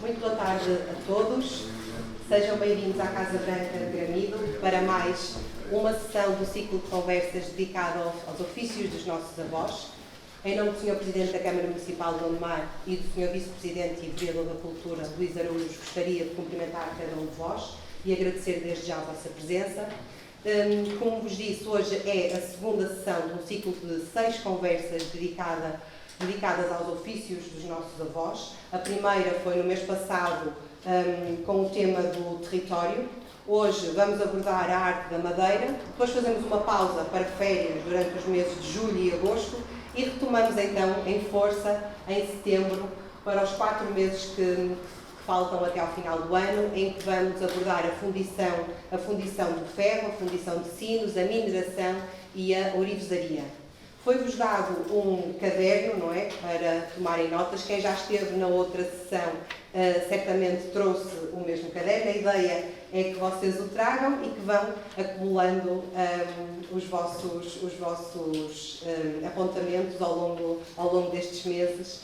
Muito boa tarde a todos. Sejam bem-vindos à Casa Branca de Gramido para mais uma sessão do ciclo de conversas dedicado aos ofícios dos nossos avós. Em nome do Sr. Presidente da Câmara Municipal de Gondomar e do Sr. Vice-Presidente e Vereador da Cultura, Luís Araújo, gostaria de cumprimentar cada um de vós e agradecer desde já a vossa presença. Como vos disse, hoje é a segunda sessão de um ciclo de 6 conversas dedicadas aos ofícios dos nossos avós. A primeira foi no mês passado com o tema do território. Hoje vamos abordar a arte da madeira, depois fazemos uma pausa para férias durante os meses de julho e agosto e retomamos então em força em setembro para os 4 meses que faltam até ao final do ano, em que vamos abordar a fundição do ferro, a fundição de sinos, a mineração e a ourivesaria. Foi-vos dado um caderno, não é, para tomarem notas. Quem já esteve na outra sessão certamente trouxe o mesmo caderno. A ideia é que vocês o tragam e que vão acumulando os vossos apontamentos ao longo destes meses.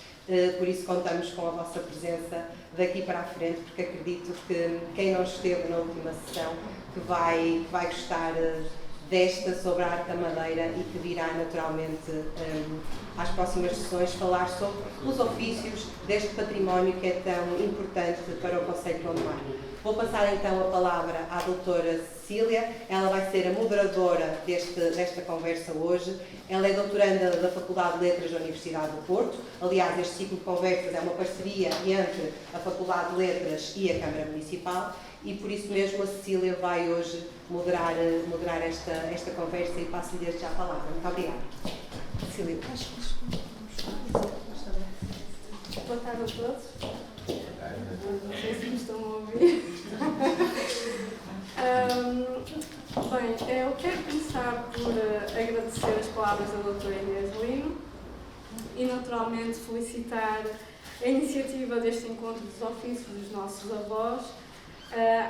Por isso contamos com a vossa presença daqui para a frente, porque acredito que quem não esteve na última sessão que vai gostar desta sobre a arte da madeira e que virá naturalmente às próximas sessões falar sobre os ofícios deste património que é tão importante para o Concelho de Gondomar. Vou passar então a palavra à doutora Cecília. Ela vai ser a moderadora desta conversa hoje. Ela é doutoranda da Faculdade de Letras da Universidade do Porto. Aliás, este ciclo de conversas é uma parceria entre a Faculdade de Letras e a Câmara Municipal e por isso mesmo a Cecília vai hoje moderar esta conversa e passo-lhe desde já a palavra. Muito obrigada. Cecília. Boa tarde a todos. Não sei se me estão a ouvir. Bem, eu quero começar por agradecer as palavras da doutora Inês Lino e naturalmente felicitar a iniciativa deste encontro dos ofícios dos nossos avós,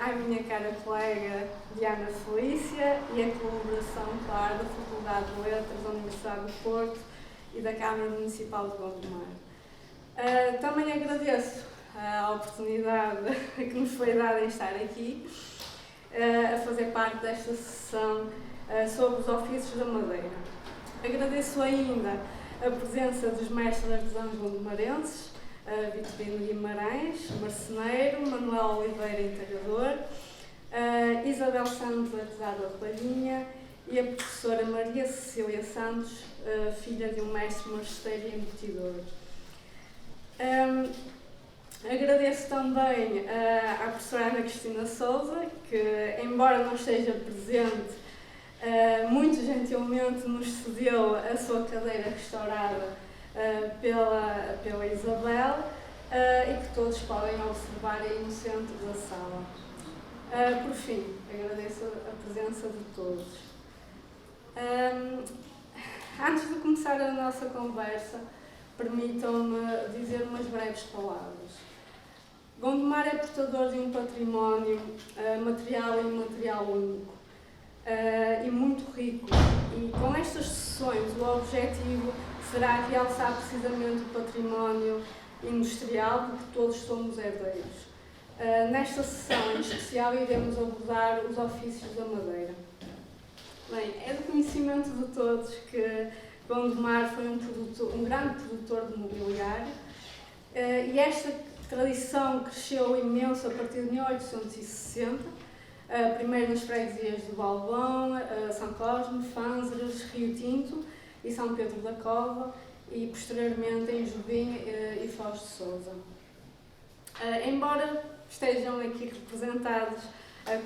à minha cara colega Diana Felícia e a colaboração, claro, da Faculdade de Letras da Universidade do Porto e da Câmara Municipal de Gondomar. Também agradeço a oportunidade que nos foi dada em estar aqui a fazer parte desta sessão sobre os ofícios da madeira. Agradeço ainda a presença dos mestres artesãos gondomarenses, Vitorino Guimarães, marceneiro, Manuel Oliveira, entalhador, Isabel Santos, artesã de palhinha, e a professora Maria Cecília Santos, filha de um mestre marceneiro e embutidor. Agradeço também à professora Ana Cristina Souza, que, embora não esteja presente, muito gentilmente nos cedeu a sua cadeira restaurada pela Isabel e que todos podem observar aí no centro da sala. Por fim, agradeço a presença de todos. Antes de começar a nossa conversa, permitam-me dizer umas breves palavras. Gondomar é portador de um património material e imaterial único e muito rico, e com estas sessões o objetivo será realçar precisamente o património industrial, porque todos somos herdeiros. Nesta sessão em especial iremos abordar os ofícios da madeira. Bem, é do conhecimento de todos que Gondomar foi um grande produtor de mobiliário e esta tradição cresceu imenso a partir de 1860, primeiro nas freguesias de Balbão, São Cosme, Fânzeres, Rio Tinto e São Pedro da Cova e posteriormente em Jubim e Foz de Sousa. Embora estejam aqui representados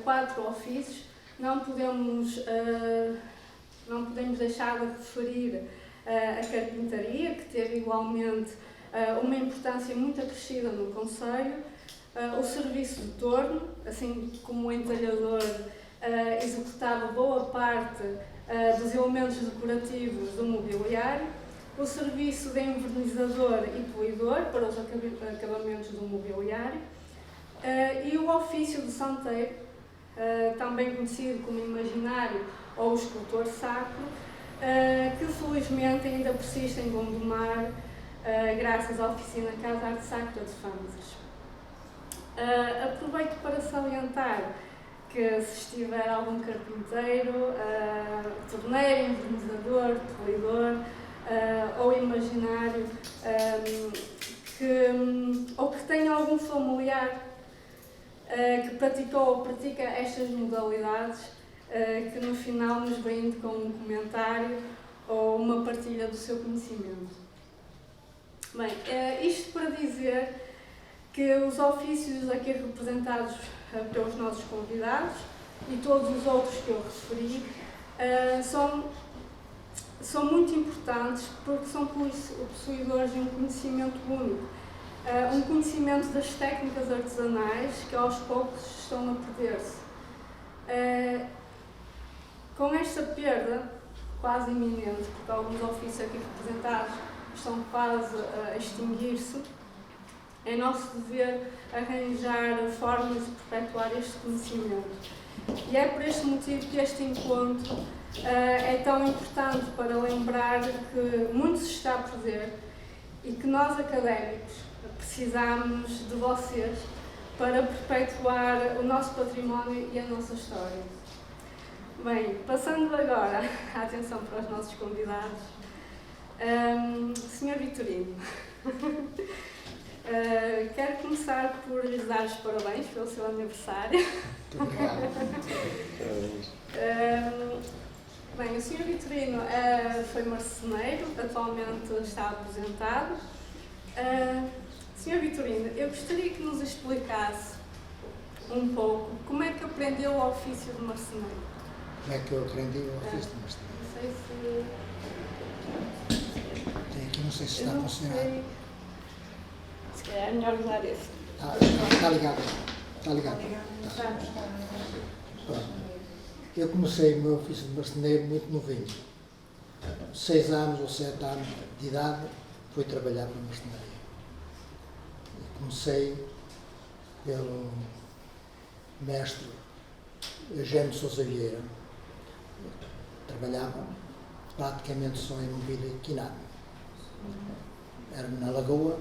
4 ofícios, não podemos deixar de referir a carpintaria, que teve igualmente uma importância muito acrescida no concelho, o serviço de torno, assim como o entalhador executava boa parte dos elementos decorativos do mobiliário, o serviço de envernizador e polidor para os acabamentos do mobiliário e o ofício de santeiro, também conhecido como imaginário ou escultor sacro, que felizmente ainda persiste em Gondomar, graças à oficina Casa Arte Sacra de Fânzeres. Aproveito para salientar que se estiver algum carpinteiro, torneiro, envernizador, polidor ou imaginário, ou que tenha algum familiar que praticou ou pratica estas modalidades, que no final nos brinde com um comentário ou uma partilha do seu conhecimento. Bem, isto para dizer que os ofícios aqui representados pelos nossos convidados e todos os outros que eu referi são muito importantes porque são possuidores de um conhecimento único, um conhecimento das técnicas artesanais que aos poucos estão a perder-se. Com esta perda quase iminente, porque alguns ofícios aqui representados estão quase a extinguir-se, é nosso dever arranjar formas de perpetuar este conhecimento. E é por este motivo que este encontro é tão importante para lembrar que muito se está a perder e que nós, académicos, precisamos de vocês para perpetuar o nosso património e a nossa história. Bem, passando agora a atenção para os nossos convidados. Sr. Vitorino, quero começar por lhes dar os parabéns pelo seu aniversário. Muito obrigado. Bem, o Sr. Vitorino foi marceneiro, atualmente está aposentado. Sr. Vitorino, eu gostaria que nos explicasse um pouco como é que aprendeu o ofício de marceneiro. Como é que eu aprendi o ofício de marceneiro? Não sei se... Tem aqui, não sei se está a funcionar. Se calhar é melhor usar esse. Está ligado. Está ligado. Tá. Pronto. Eu comecei o meu ofício de marceneiro muito novinho. 6 anos ou 7 anos de idade, fui trabalhar para a marcenaria. Comecei pelo mestre Eugênio Sousa Vieira. Trabalhava praticamente só em mobília quinada. Era na Lagoa,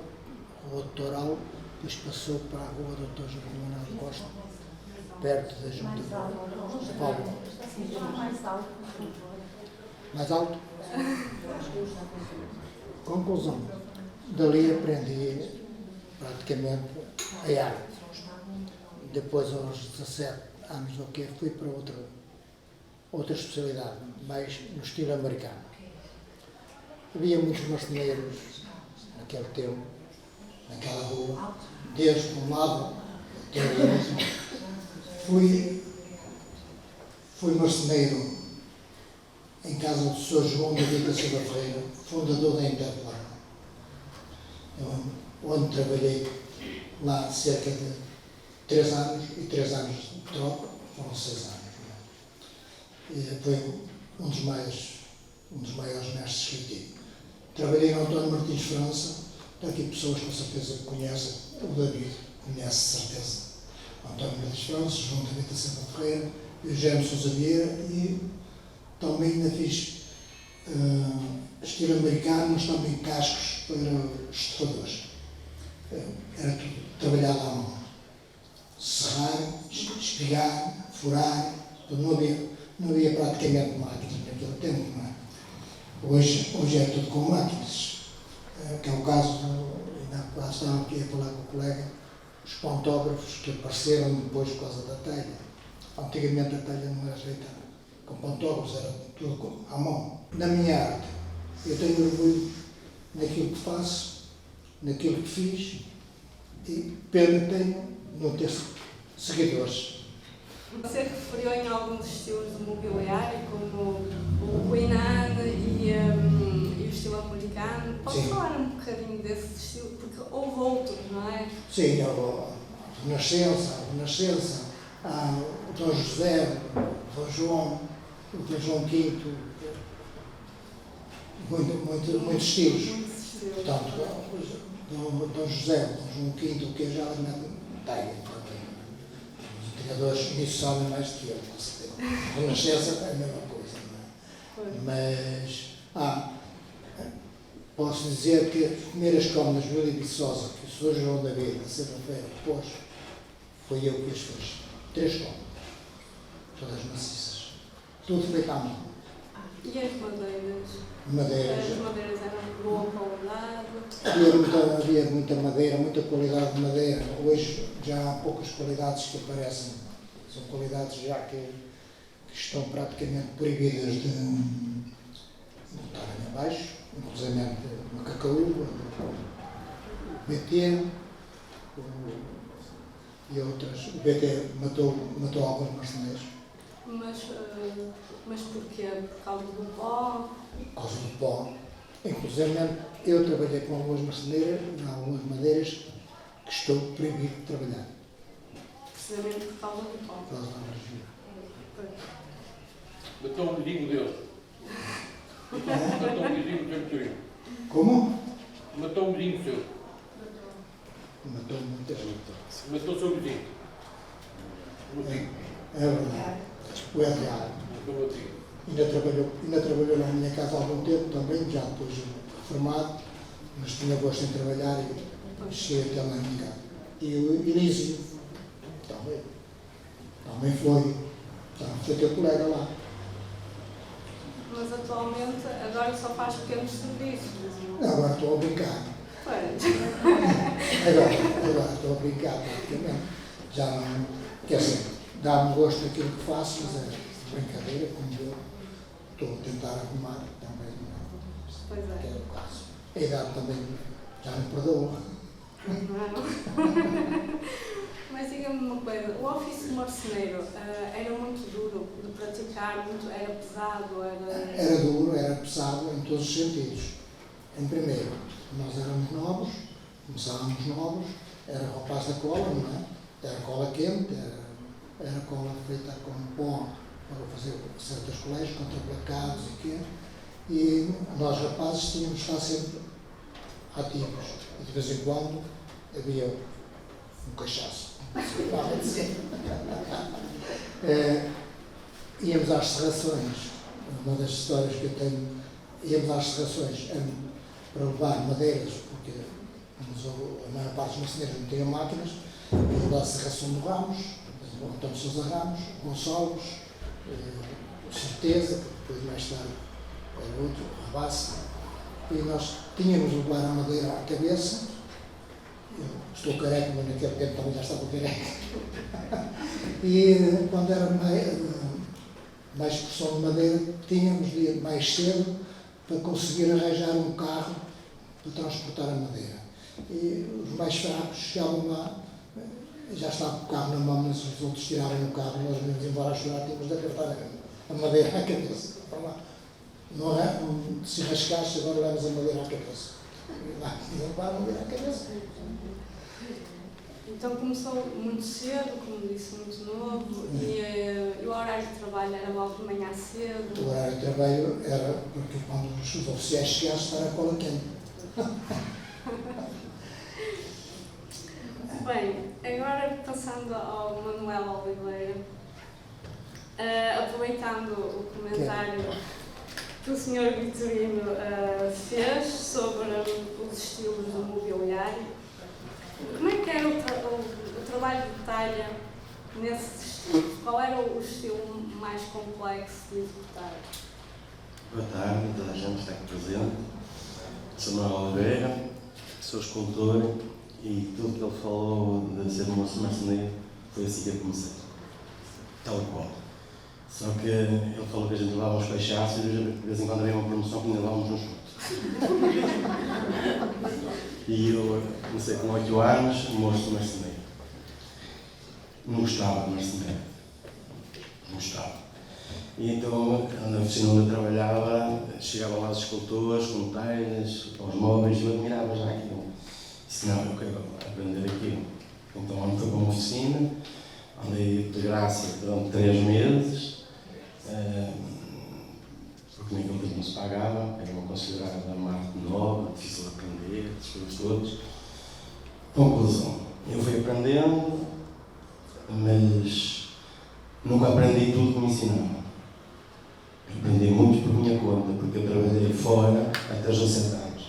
Rua do Toural, depois passou para a Rua Dr. Joaquim Manuel Costa, perto da Junta de Paulo. Mais alto? Conclusão. Dali aprendi praticamente a arte. Depois, aos 17 anos, fui para outra especialidade, mais no estilo americano. Havia muitos marceneiros naquele tempo, naquela rua, desde um lado até o outro. Fui marceneiro em casa do Sr. João da Vita Silva Ferreira, fundador da Interplan, onde trabalhei lá cerca de 3 anos e 3 anos de troca, foram 6 anos. Foi um dos maiores mestres que eu tive. Trabalhei no António Martins França, está aqui pessoas com certeza que conhecem, o David conhece certeza. António Martins França, João da Vita Silva Ferreira, Eugênio Sousa Vieira e também ainda fiz estilo americano, mas também cascos para estufadores. Era tudo trabalhado à mão. Serrar, espigar, furar, não havia praticamente máquinas naquele tempo, não é? Hoje é tudo com máquinas, que é o caso, ainda estava aqui a falar com o colega, os pontógrafos que apareceram depois por causa da telha. Antigamente a telha não era feita com pontógrafos, era tudo à mão. Na minha arte, eu tenho orgulho naquilo que faço, naquilo que fiz, e pena tenho não ter seguidores. Você referiu em alguns estilos de mobiliário, como o Queen Anne e o estilo americano. Pode falar um bocadinho desse estilo? Porque houve outros, não é? Sim, a Renascença, o Dom José, o Dom João, o Dom João V, muitos estilos. Portanto, o Dom José, o Dom João V, o que já na Taia. Os criadores nisso sabem mais do que eu, com certeza. A Renascença é a mesma coisa, não é? Mas, posso dizer que as primeiras câmaras de Júlio Viçosa, que o Sr. João da Vila, segunda-feira, pôs Foi eu que as fiz. 3 cômodos. Todas maciças. Tudo feito à mão. E as madeiras? Madeiras. As madeiras eram de boa qualidade? Havia muita madeira, muita qualidade de madeira. Hoje já há poucas qualidades que aparecem. São qualidades já que estão praticamente proibidas de estarem abaixo, inclusive o macacaúba, o BT e outras. O BT matou alguns marceneiros. Mas porquê? Por causa do pó? Por causa do pó. Inclusive, eu trabalhei com algumas marceneiras, em algumas madeiras, que estou proibido de trabalhar. Precisamente por causa do pó. Por causa da energia. Matou um vizinho dele. Matou um vizinho seu. Como? Matou um vizinho seu. Matou muita gente. Matou o seu vizinho. O vizinho. É verdade. O RA. Matou o vizinho. Ainda trabalhou na minha casa há algum tempo também, já depois reformado, mas tinha gosto em trabalhar e cheguei até lá na minha casa. E o Elísio também foi teu colega lá. Mas atualmente, agora só faz pequenos serviços. Agora estou a brincar. Pois. Agora estou a brincar praticamente. Já não, quer dizer, dá-me gosto daquilo que faço, mas é brincadeira, como eu estou a tentar arrumar também. Pois é. Que é o caso. A idade também já me perdoa. Não. Mas diga-me uma coisa, o ofício de marceneiro era muito duro de praticar, era pesado? Era duro, era pesado em todos os sentidos. Em primeiro, nós éramos novos, começávamos novos, era rapaz da cola, não é? Era cola quente, era cola feita com pó para fazer certas colégios, contraplacados e quê. E nós rapazes tínhamos de estar sempre ativos. E de vez em quando havia um cachaço. Íamos às serrações, uma das histórias que eu tenho, íamos às serrações para levar madeiras, porque a maior parte dos marceneiros não tinham máquinas, íamos à serração do Ramos, o Antônio Sousa Ramos, Gonçalves, Certeza, que depois mais tarde era outro, Rabassa, e nós tínhamos de levar a madeira à cabeça. Eu estou careca, mas naquele tempo também já estava careca. E quando era mais porção de madeira, tínhamos de ir mais cedo para conseguir arranjar um carro para transportar a madeira. E os mais fracos chegavam lá, já estava com o carro na mão, mas os outros tiravam o carro e nós íamos embora a chorar, tínhamos de apertar a madeira à cabeça. Não é? Se rascaste, agora levas a madeira à cabeça. E lá, levar a madeira à cabeça. Então começou muito cedo, como disse, muito novo, e o horário de trabalho era logo de manhã cedo? O horário de trabalho era porque quando os oficiais chegassem era a cola quente. Bem, agora passando ao Manuel Oliveira, aproveitando o comentário que o Sr. Vitorino fez sobre os estilos do mobiliário, como é que era o trabalho de talha nesses estilos? Qual era o estilo mais complexo de executar? Boa tarde, toda a gente que está aqui presente. Sou Manuel Oliveira, sou escultor e tudo que ele falou de ser moço marceneiro foi assim que eu comecei. Tal qual. Só que ele falou que a gente levava uns cachaços e de vez em quando havia uma promoção que ainda levávamos uns chutes. E eu comecei com 8 anos, moço marceneiro. Não gostava de marceneiro. Não gostava. E então, na oficina onde eu trabalhava, chegavam lá os escultores com telhas, com os móveis, e eu admirava já aquilo. Disse, não, eu quero aprender aquilo. Então, onde fui para uma oficina, andei de graça durante 3 meses, porque naquele tempo não se pagava, era uma considerada uma arte nova, difícil de aprender, essas coisas todas. Conclusão, eu fui aprendendo, mas nunca aprendi tudo que me ensinaram. Aprendi muito por minha conta, porque eu trabalhei fora até os 17 anos.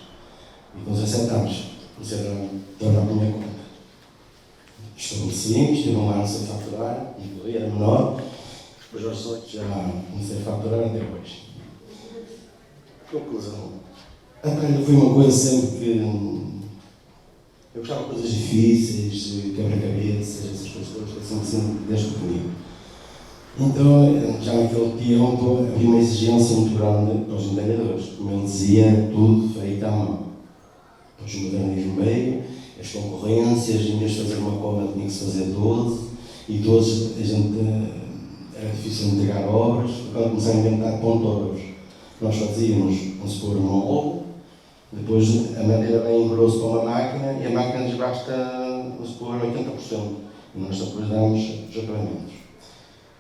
E com 17 anos comecei a trabalhar por minha conta. Estou comecinhos, tive um ano sem faturar, não podia, era menor. Depois aos 18 já comecei a faturar até hoje. Conclusão. A treino foi uma coisa sempre que eu gostava de coisas difíceis, quebra-cabeças, essas coisas todas, sempre desde pequenino. Então, já naquele tempo, havia uma exigência muito grande para os entalhadores. Como ele dizia, tudo feito à mão. Depois o modernismo veio, as concorrências, em vez de fazer uma cobra, tinha que se fazer 12, e 12 a gente era difícil entregar obras. Quando começaram a inventar pontouros, nós fazíamos, vamos supor, um molde, depois a madeira vem grosso para uma máquina e a máquina desgasta, vamos supor, 80%. E nós depois damos os acabamentos.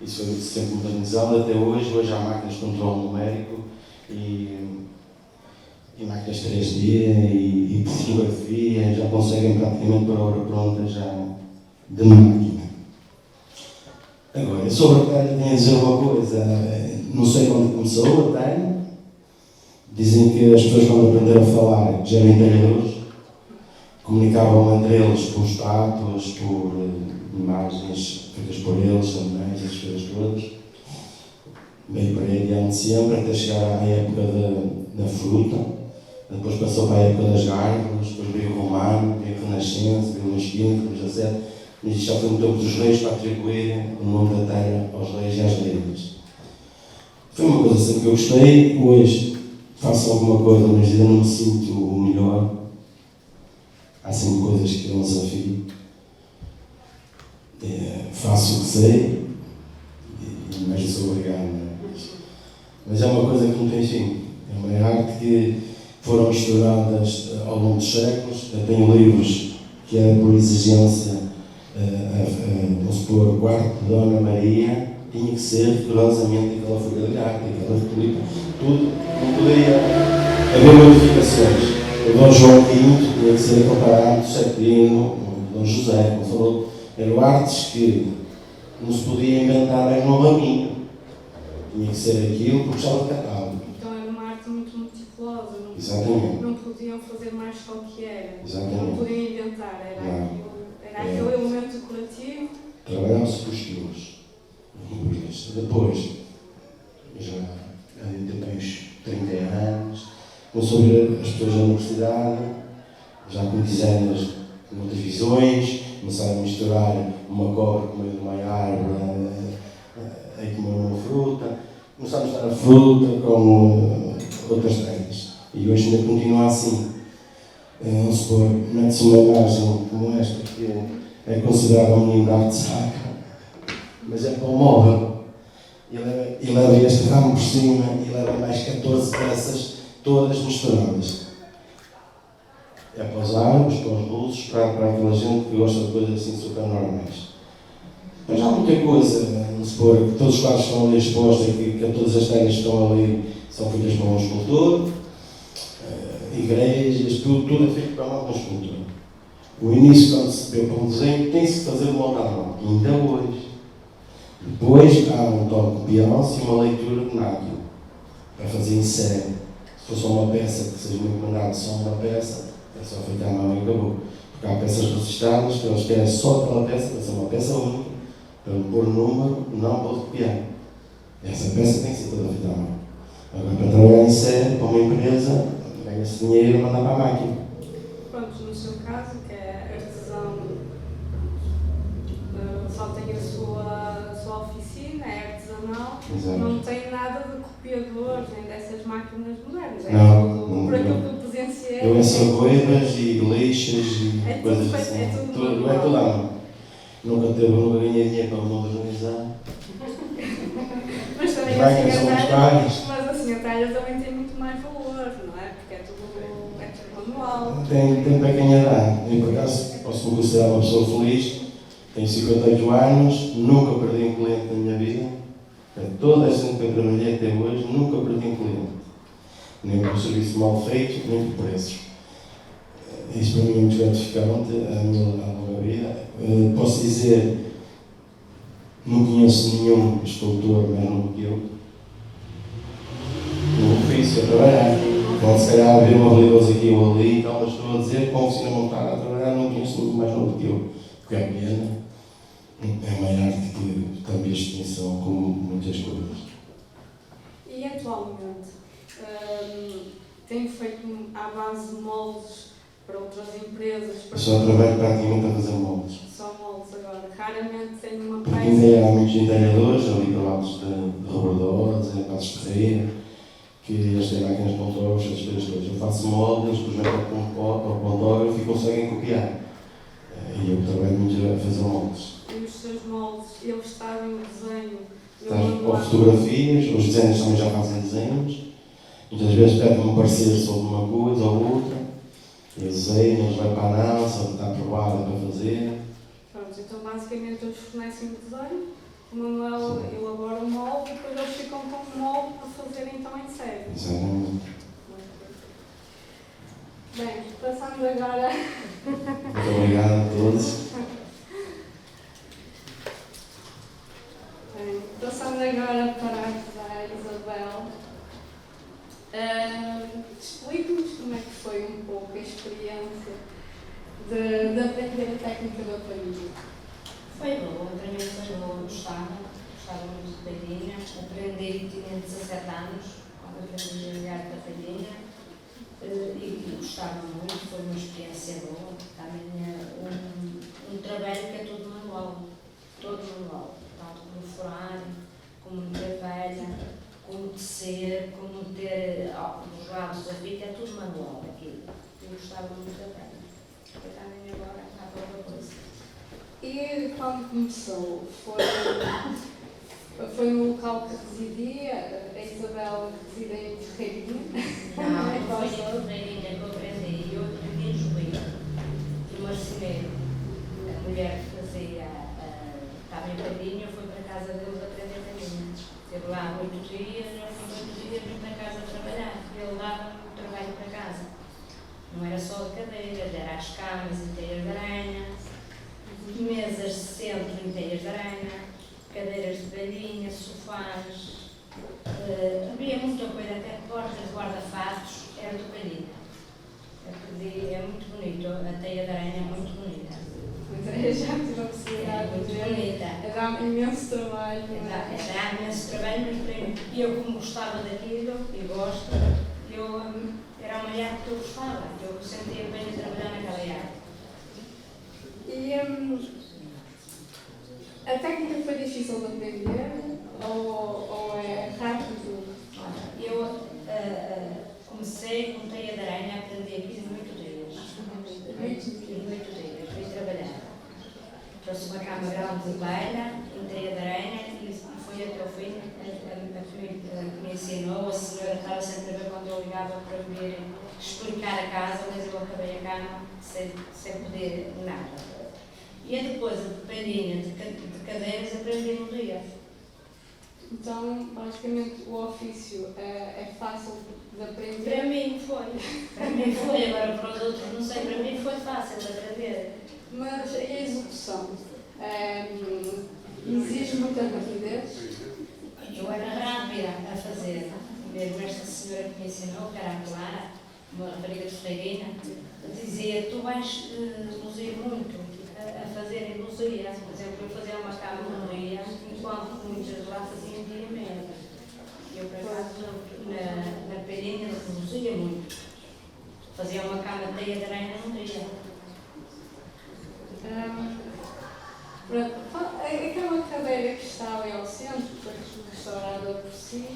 Isso foi sempre modernizado até hoje. Hoje há máquinas de controle numérico e máquinas 3D e fotografia, já conseguem praticamente para a obra pronta já de máquina. Agora, sobre a telha, tenho a dizer uma coisa. Não sei quando começou a telha. Dizem que as pessoas, quando aprenderam a falar, já eram telhadores, comunicavam entre eles por estátuas, por imagens feitas por eles, também, essas coisas todas. Veio para aí adiante sempre, até chegar à época da fruta. Depois passou para a época das gárgulas, depois veio o Romano, veio o Renascença, veio o Mesquino, veio o XVII. Mas isto já foi no tempo dos reis para atribuir o nome da terra aos reis e às reinas. Foi uma coisa sempre que eu gostei. Hoje faço alguma coisa, mas ainda não me sinto o melhor. Há sempre coisas que eu não desafio. Faço o que sei, mas sou obrigado. Mas é uma coisa que não tem fim. É uma arte que foram misturadas ao longo dos séculos. Eu tenho livros que é por exigência, vamos supor, o quarto de Dona Maria tinha que ser rigorosamente aquela folha de arte, aquela tulipa, tudo, não poderia haver modificações. O Dom João V tinha que ser comparado, o Septimo, o Dom José, como falou, eram artes que não se podia inventar mais no raminho. Tinha que ser aquilo porque estava de catálogo. Então era uma arte muito meticulosa, Exatamente. Não podiam fazer mais só o que era. Exatamente. Não podiam inventar, era aquele elemento decorativo. Trabalhava-se com os quilos. Depois, já há uns 30 anos, começou a ver as pessoas da universidade, já com designers com muitas visões, começaram a misturar uma cobra com meio de uma árvore, aí comer uma fruta, começaram a misturar a fruta com outras técnicas. E hoje ainda continua assim. Vamos supor, mete-se uma imagem como esta, que é considerada um menino de arte sacra, mas é para o móvel. E leva este ramo por cima e leva mais 14 peças, todas misturadas. É para os árabes, para os russos, para aquela gente que gosta de coisas assim super normais. Mas há muita coisa, vamos supor, que todos os quadros estão ali expostos, que todas as técnicas que estão ali são feitas por um escultor, igrejas, tudo é feito para um escultor. O início, quando se vê para um desenho, tem-se que fazer uma outra mão, ainda hoje. Depois há um toque de Beyoncé e uma leitura de náquilo, para fazer em série. Se fosse uma peça que seja muito encomendada, só uma peça, é só feita à mão e acabou. Porque há peças registradas que eles querem só aquela peça, para ser uma peça única, para pôr o número, não pode copiar. Essa peça tem que ser toda feita à mão. Agora, para trabalhar em série, para uma empresa, pega esse dinheiro e manda para a máquina. Pronto, no seu caso, que é artesão, só tem a sua oficina, é artesanal, Exato. não tem nada de copiadores nem dessas máquinas modernas. É Não, tudo não, por aquilo não. que eu presenciei. Eu sou coisas e lixas e É tudo coisas feito, assim. é tudo Tudo manual. é tudo à mão. Nunca ganhei dinheiro para modernizar. Mas também As máquinas são muito caras. mas assim, a talha também tem muito mais valor, não é? Porque é tudo manual. Tem para quem a dar. Eu, por acaso, posso me considerar uma pessoa feliz. Tenho 58 anos, nunca perdi um cliente na minha vida. Toda a gente que eu trabalhei até hoje, nunca perdi um cliente. Nem por serviço mal feito, nem por preços. Isso para mim é muito gratificante, a minha longa vida. Posso dizer, não conheço nenhum escultor mais novo que eu. No ofício, a trabalhar. Pode se calhar haver uma habilidosa aqui ou ali, então, mas estou a dizer, com a oficina montada a trabalhar, não conheço muito mais novo que eu. Porque é pequena, é uma arte que está em extinção, como muitas coisas. E atualmente, tem feito à base de moldes para outras empresas? Eu só trabalho praticamente a fazer moldes. Só moldes agora. Raramente tem uma Porque peça. ainda há muitos interiores ali para lados de Rebordós, em Passos Ferreira, que eles têm máquinas de pontógrafos, essas coisas todas. Eu faço moldes, eles depois metem ao pontógrafo e conseguem copiar. E eu trabalho muito a fazer moldes. E os seus moldes, eles trazem o desenho. Ou fotografias, os desenhos também já fazem desenhos. Muitas vezes pedem-me um parecer sobre uma coisa ou outra. Eu desenho, eles vão para a análise, está aprovada para fazer. Pronto, então basicamente eles fornecem o desenho, o Manuel elabora o molde e depois eles ficam com o molde para fazer então em série. Exatamente. Bem, passando agora. Muito obrigado a todos. Bem, passando agora para a arte da Isabel. Explique-nos como é que foi um pouco a experiência de aprender a técnica da palhinha. Foi boa, para mim foi boa, gostava muito de palhinha, aprendi, tinha 17 anos, quando aprendi a jogar da palhinha, e gostava muito, foi uma experiência boa, também é um trabalho que é todo manual, tanto como furar, como meter velha, como tecer, como meter os lados da fita, é tudo manual aqui. Eu gostava muito da palha, porque também agora há pouca coisa. E quando começou, foi no local que residia, a Isabel reside em Ferreirinha? Não foi em Ferreirinha que eu aprendi, eu aprendi em Joelho, no marceneiro. A mulher que fazia, estava em Palhinha, eu fui para a casa deles aprender Palhinha. Esteve lá 8 dias, eu fui 8 dias muito na casa a trabalhar, ele dava o trabalho para casa. Não era só de cadeiras, era as camas e teias de aranha, mesas de centro em teias de aranha, cadeiras de palhinha, sofás, havia muita coisa, até portas, guarda-fatos, era de palhinha. É muito bonito, a teia de aranha é muito bonita. Eu já tive a possibilidade É de muito bonita. dá imenso trabalho. Dá imenso trabalho, mas eu como gostava daquilo, e gosto, era uma arte que eu gostava, eu sentia bem de trabalhar naquela arte. E a técnica foi difícil de aprender ou é rápido? Eu comecei com teia de aranha, aprendi aqui em 8 dias. Em 8 dias, fui trabalhar. Trouxe uma cama grande de palha, em teia de aranha e fui até o fim. A que me ensinou, a senhora estava sempre a ver quando eu ligava para vir explicar a casa, mas eu acabei a cama sem poder nada. E depois a palhinha de cadeiras aprendi num dia. Então, basicamente, o ofício é fácil de aprender? Para mim foi, agora para os outros não sei, para mim foi fácil de aprender. Mas a execução exige muita rapidez? Eu era rápida a fazer, mesmo esta senhora que me ensinou, que era a Clara, uma rapariga de Ferreirinha, dizia, tu vais luzir muito a fazer em luzia. Por exemplo, eu fazia uma cama num dia, enquanto muitas lá faziam dia e meia. Eu, por acaso, na palhinha luzia muito. Fazia uma cama de teia de aranha num dia. Aquela cadeira que está ali ao centro, que foi restaurada por si,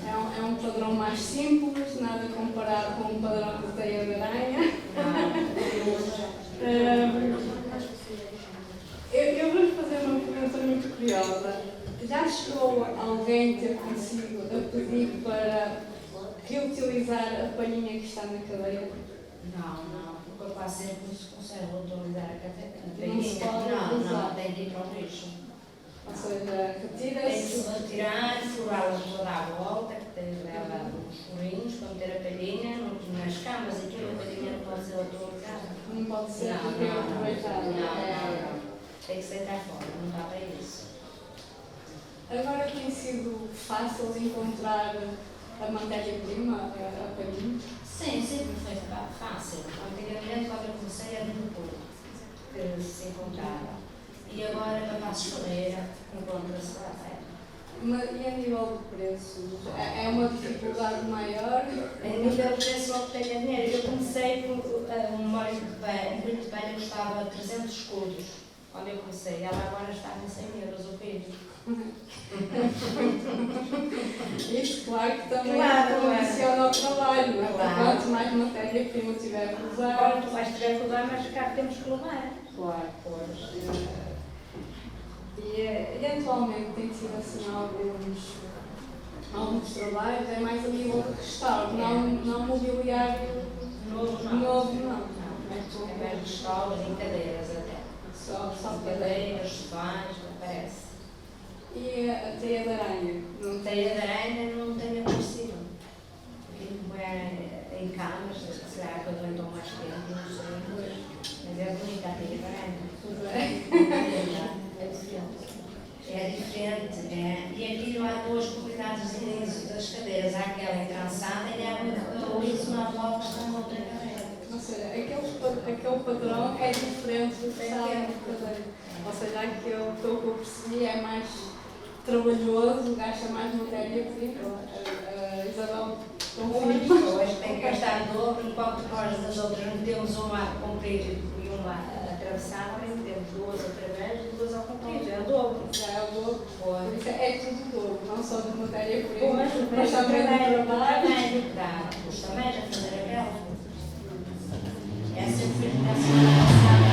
é um padrão mais simples, nada comparado com um padrão de teia de aranha. Eu vou-lhe fazer uma pergunta muito curiosa. Já chegou alguém ter consigo a pedir para reutilizar a palhinha que está na cadeira? Não. O capaz sempre se consegue reutilizar a palhinha. Não se pode usar. Não, tem que ir para o lixo. Ou seja, Tem que retira-se. se retirar, furá-la toda à volta, que tem leva uns furinhos para meter a palhinha, nas camas, aquilo a palhinha não pode ser reutilizada. Não pode ser Não. reaproveitada. Não. Tem que ser cá fora, não dá para isso. Agora tem sido fácil encontrar a matéria-prima, a palhinha? Sim, sempre foi fácil. Antigamente, quando eu comecei, era muito pouco que se encontrava. E agora para Passos Ferreira encontra-se lá perto. Mas, e a nível de preços? É uma dificuldade maior? Em nível de preço, logo que tenha dinheiro. Eu comecei com um molho de pé, um brilho de pé custava 300 escudos. Quando eu comecei, ela agora está em 100 euros o quilo. Isto, claro que também Claro, condiciona o trabalho, não é? Claro. Quanto mais matéria-prima tiver que usar. Quanto mais tiver que levar, mais caro temos que levar. Claro. Pois. E atualmente tem sido assim alguns trabalhos, é mais a nível de restauro, não mobiliário Novo não. novo, não. É mais de escolas e cadeiras até. Só Cadeiras, sofás, parece. E a teia de aranha? Não Teia de aranha não tenho aparecido. É em camas, se calhar que aguentam mais tempo, não sei. Mas é bonita a teia de aranha. É diferente. É diferente. E aqui não há duas qualidades de liso das cadeiras. Há aquela encançada e há o liso na volta que está na outra cadeira. Ou seja, aquele padrão é diferente do que está na cadeira. Ou seja, aquele que eu percebi é mais trabalhoso, gasta mais matéria-prima. A Isabel confirma. Hoje tem que gastar o dobro, enquanto nós das outras não temos uma a comprir e uma atravessada, mas temos duas através e duas ao comprido. É o dobro. Já é o dobro. Por Pois. isso é tudo dobro, não só de matéria-prima, Mas mas também de trabalho. também dá. Custa mais a fazer aquela. Essa foi a semana passada.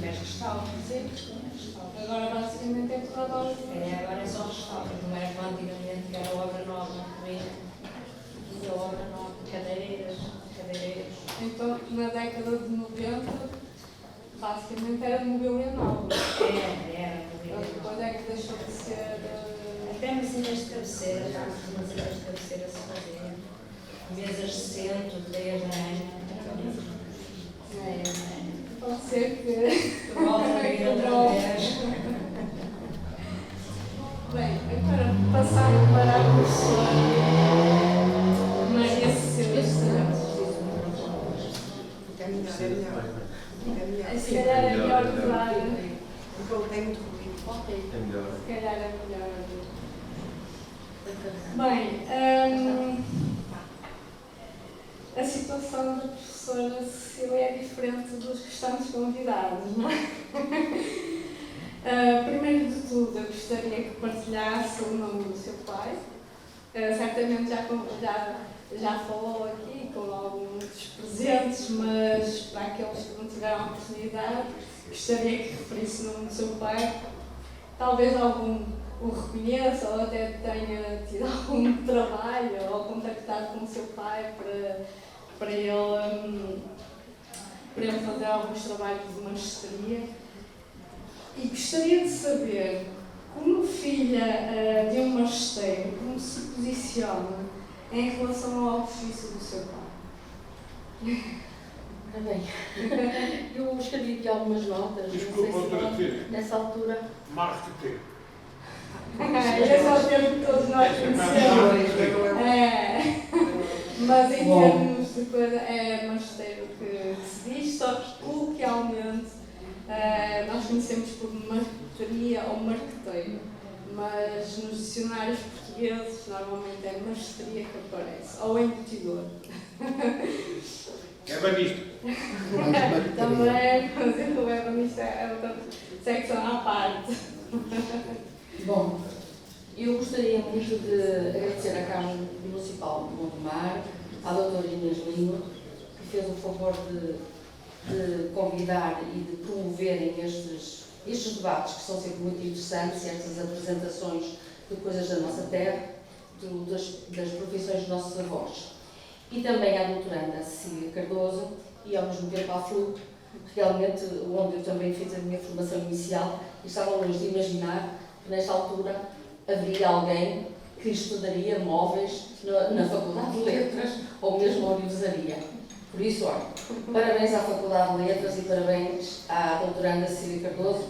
Mas restauro. Sim. Agora basicamente é tudo agora. Agora é só restauro. Não era como antigamente que era obra nova, não vinha. E a obra nova, cadeireiras. Então, na década de 90, basicamente era mobília nova. Era mobília. Depois é que deixou de ser. Até mesinhas de cabeceira, já mesinhas de cabeceira se faziam. Mesas de centro, teias de aranha. Pode ser que. Volta a vir outra vez. Bem, agora passando para a professora Maria Cecília Santos. É melhor. Se calhar é melhor usar. Porque tem muito ruído. Ok. É melhor. Se calhar é melhor. Bem, a situação da professora Cecília é diferente dos restantes convidados, não é? Primeiro de tudo, eu gostaria que partilhasse o nome do seu pai. Certamente já falou aqui com alguns presentes, mas para aqueles que não tiveram a oportunidade, gostaria que referisse o nome do seu pai. Talvez algum o reconheça ou até tenha tido algum trabalho ou contactado com o seu pai para ele fazer alguns trabalhos de magistraria. E gostaria de saber, como filha de um magisteiro, como se posiciona em relação ao ofício do seu pai? Ora bem, eu escrevi aqui algumas notas, Desculpa, não sei doutora se Cecília. nessa altura. Marque T. Esse é o termo que todos nós conhecemos. Mas em termos de coisa, é magisteiro que se diz, só que coloquialmente nós conhecemos por marquetaria ou marqueteiro, mas nos dicionários portugueses normalmente é magistraria que aparece, ou embutidor. É banista. Também, mas o ebanista é outra secção à parte. Bom, eu gostaria muito de agradecer à Câmara Municipal de Montemar, à doutora Inês Lima, que fez o favor de convidar e de promoverem estes debates, que são sempre muito interessantes, estas apresentações de coisas da nossa terra, das profissões dos nossos avós. E também à doutoranda Cecília Cardoso e ao mesmo tempo à FLUP, realmente onde eu também fiz a minha formação inicial, e estava longe de imaginar que nesta altura haveria alguém que estudaria móveis na Faculdade de Letras ou mesmo a Universidade. Por isso, olha, parabéns à Faculdade de Letras e parabéns à doutoranda Cecília Cardoso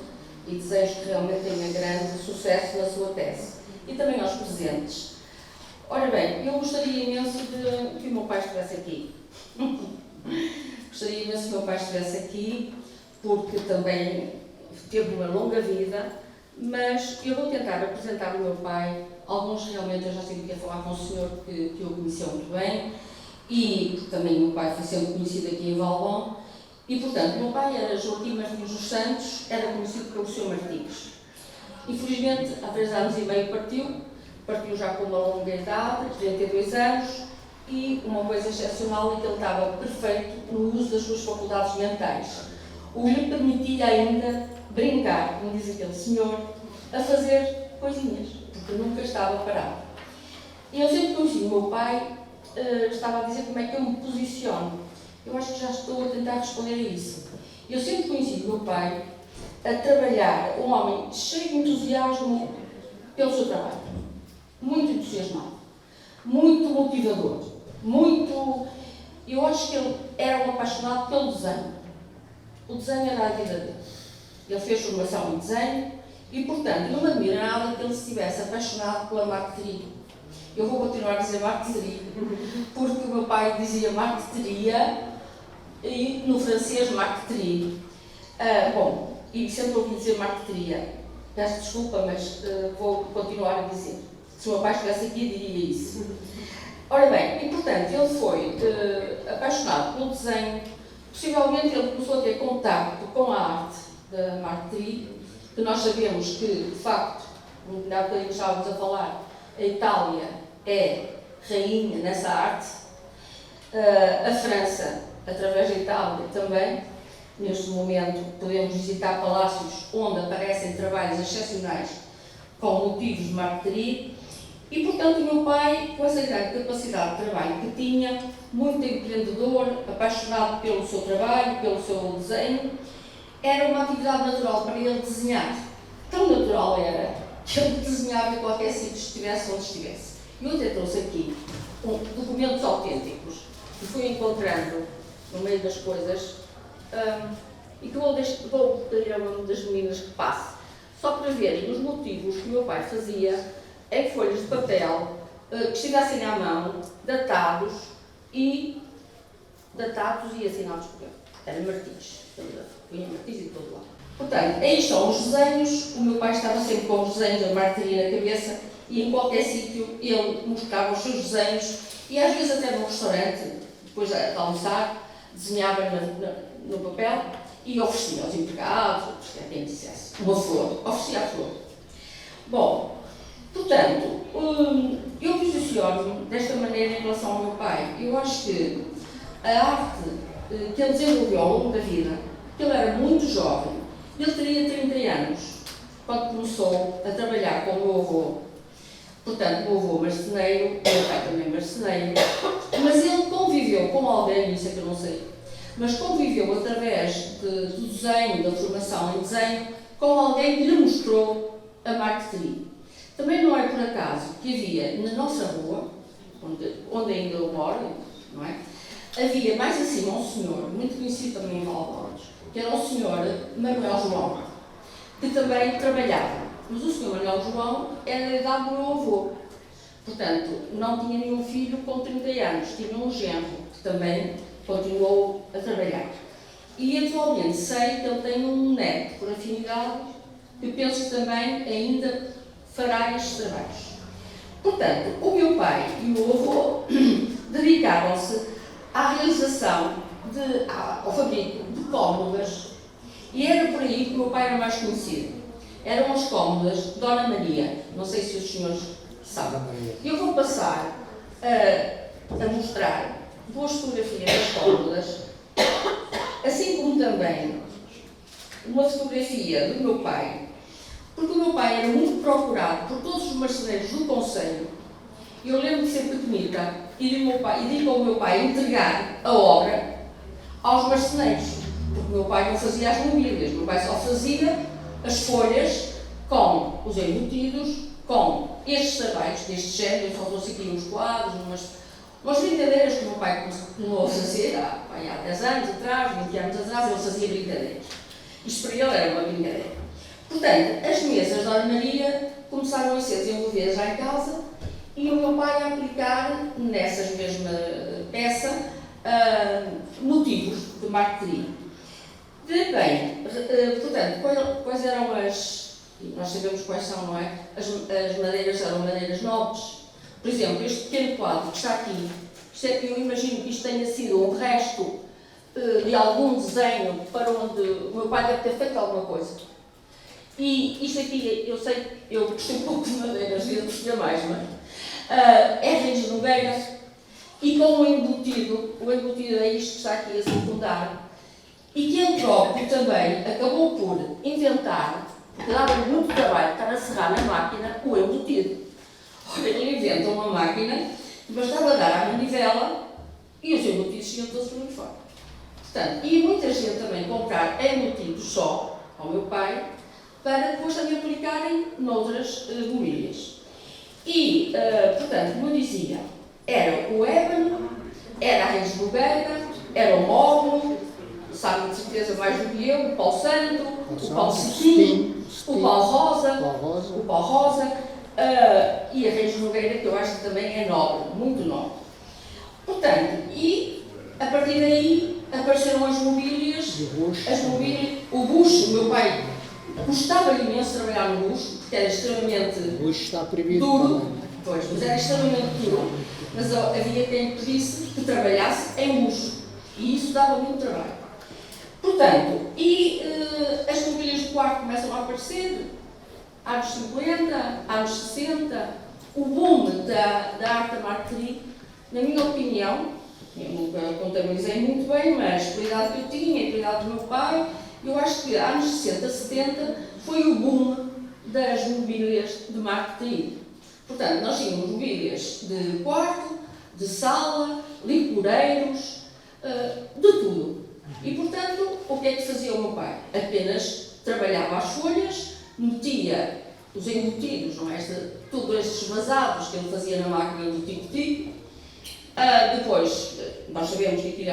e desejo que realmente tenha grande sucesso na sua tese. E também aos presentes. Ora bem, eu gostaria imenso de que o meu pai estivesse aqui. Gostaria imenso que o meu pai estivesse aqui, porque também teve uma longa vida, mas eu vou tentar apresentar o meu pai. Alguns realmente eu já tive que falar com o senhor que eu conhecia muito bem, e também o meu pai foi sempre conhecido aqui em Valbom, e portanto o meu pai era Joaquim Martins dos Santos, era conhecido pelo Sr. Martins. Infelizmente, há 3 anos e meio partiu já com uma longa idade, 32 anos, e uma coisa excepcional é que ele estava perfeito no uso das suas faculdades mentais. O que lhe permitia ainda brincar, como diz aquele senhor, a fazer coisinhas, porque nunca estava parado. E eu sempre conheci o meu pai, estava a dizer como é que eu me posiciono. Eu acho que já estou a tentar responder a isso. Eu sempre conheci o meu pai a trabalhar, um homem cheio de entusiasmo pelo seu trabalho, muito entusiasmado, muito motivador, muito... Eu acho que ele era um apaixonado pelo desenho. O desenho era a vida dele. Ele fez formação em desenho e, portanto, não me admira nada que ele estivesse apaixonado pela marqueteria. Eu vou continuar a dizer marqueteria, porque o meu pai dizia marqueteria e no francês marqueterie. Bom, e sempre ouvi dizer marqueteria. Peço desculpa, mas vou continuar a dizer. Se o meu pai estivesse aqui, diria isso. Ora bem, e portanto, ele foi apaixonado pelo desenho. Possivelmente ele começou a ter contacto com a arte da marqueterie, que nós sabemos que, de facto, como há bocadinho estávamos a falar, a Itália é rainha nessa arte, a França, através da Itália também. Neste momento podemos visitar palácios onde aparecem trabalhos excepcionais com motivos de marqueteria e, portanto, o meu pai, com essa grande capacidade de trabalho que tinha, muito empreendedor, apaixonado pelo seu trabalho, pelo seu desenho, era uma atividade natural para ele desenhar. Tão natural era que ele desenhava em qualquer sítio, estivesse onde estivesse. Eu até trouxe aqui documentos autênticos que fui encontrando no meio das coisas e que vou pedir a uma das meninas que passe, só para verem os motivos que o meu pai fazia em folhas de papel que estivessem à mão, datados e assinados por ele. Era Martins, punha Martins e todo lá. Portanto, aí estão os desenhos. O meu pai estava sempre com os desenhos da marqueteria na cabeça e em qualquer sítio ele mostrava os seus desenhos e às vezes até no restaurante, depois de almoçar, desenhava no papel e oferecia aos empregados, a quem dissesse, uma flor, oferecia a flor. Bom, portanto, eu posiciono-me desta maneira em relação ao meu pai. Eu acho que a arte que ele desenvolveu ao longo da vida, que ele era muito jovem, ele teria 30 anos, quando começou a trabalhar com o meu avô. Portanto, o meu avô marceneiro, o meu pai também marceneiro, mas ele conviveu com alguém, isso é que eu não sei, mas conviveu através do desenho, da formação em desenho, com alguém que lhe mostrou a marqueteria. Também não é por acaso que havia na nossa rua, onde ainda eu moro, não é? Havia mais acima um senhor, muito conhecido também em Valbons, que era o senhor Manuel João, que também trabalhava. Mas o senhor Manuel João era da idade do meu avô. Portanto, não tinha nenhum filho com 30 anos, tinha um genro, que também continuou a trabalhar. E atualmente sei que ele tem um neto, por afinidade, que penso que também ainda fará estes trabalhos. Portanto, o meu pai e o meu avô dedicavam-se à realização, ao fabrico de cómodas, e era por aí que o meu pai era mais conhecido. Eram as cómodas de Dona Maria, não sei se os senhores sabem. Eu vou passar a mostrar 2 fotografias das cómodas, assim como também uma fotografia do meu pai, porque o meu pai era muito procurado por todos os marceneiros do concelho. Eu lembro de ser pequenita e de com o meu pai entregar a obra aos marceneiros, porque o meu pai não fazia as mobílias, o meu pai só fazia as folhas com os embutidos, com estes trabalhos deste género. Eu só trouxe aqui uns quadros, umas brincadeiras que o meu pai continuou a fazer há 10 anos atrás, 20 anos atrás, ele fazia brincadeiras. Isto para ele era uma brincadeira. Portanto, as mesas da Dona Maria começaram a ser desenvolvidas já em casa e o meu pai a aplicar nessas mesmas peças motivos de marqueteria. Bem, portanto, quais eram as... Nós sabemos quais são, não é? As madeiras eram madeiras nobres. Por exemplo, este pequeno quadro que está aqui, eu imagino que isto tenha sido um resto de algum desenho para onde o meu pai deve ter feito alguma coisa. E isto aqui, eu sei, eu gostei pouco de madeiras, devia perceber mais, mas é raiz de nogueira e com o embutido é isto que está aqui a circundar, e que ele próprio também acabou por inventar, porque dava muito trabalho estar a serrar na máquina o embutido. Ora, ele inventa uma máquina que bastava dar à manivela e os embutidos tinham todos por muito fora. Portanto, e muita gente também comprar embutidos só, ao meu pai, para depois também aplicarem noutras mobílias. E, portanto, como eu dizia, era o ébano, era a raiz de nogueira, era o móbulo, sabe de certeza mais do que eu, o pau santo, o pau cetim, o pau rosa, e a raiz de nogueira, que eu acho que também é nobre, muito nobre. Portanto, e a partir daí apareceram as mobílias, o bucho. O meu pai gostava imenso de trabalhar no bucho, porque era extremamente duro, pois, mas era extremamente duro, mas havia quem pedisse que trabalhasse em bucho, e isso dava muito trabalho. Portanto, as mobílias do quarto começam a aparecer, anos 50, anos 60, o boom da arte da marqueterie, na minha opinião, eu nunca contabilizei muito bem, mas pela idade que eu tinha e pela idade do meu pai, eu acho que anos 60, 70 foi o boom das mobílias de marqueterie. Portanto, nós tínhamos mobílias de quarto, de sala, licoreiros, de tudo. E, portanto, o que é que fazia o meu pai? Apenas trabalhava as folhas, metia os embutidos, não é? Todos estes vazados que ele fazia na máquina do tico-tico. Depois, nós sabemos que aquilo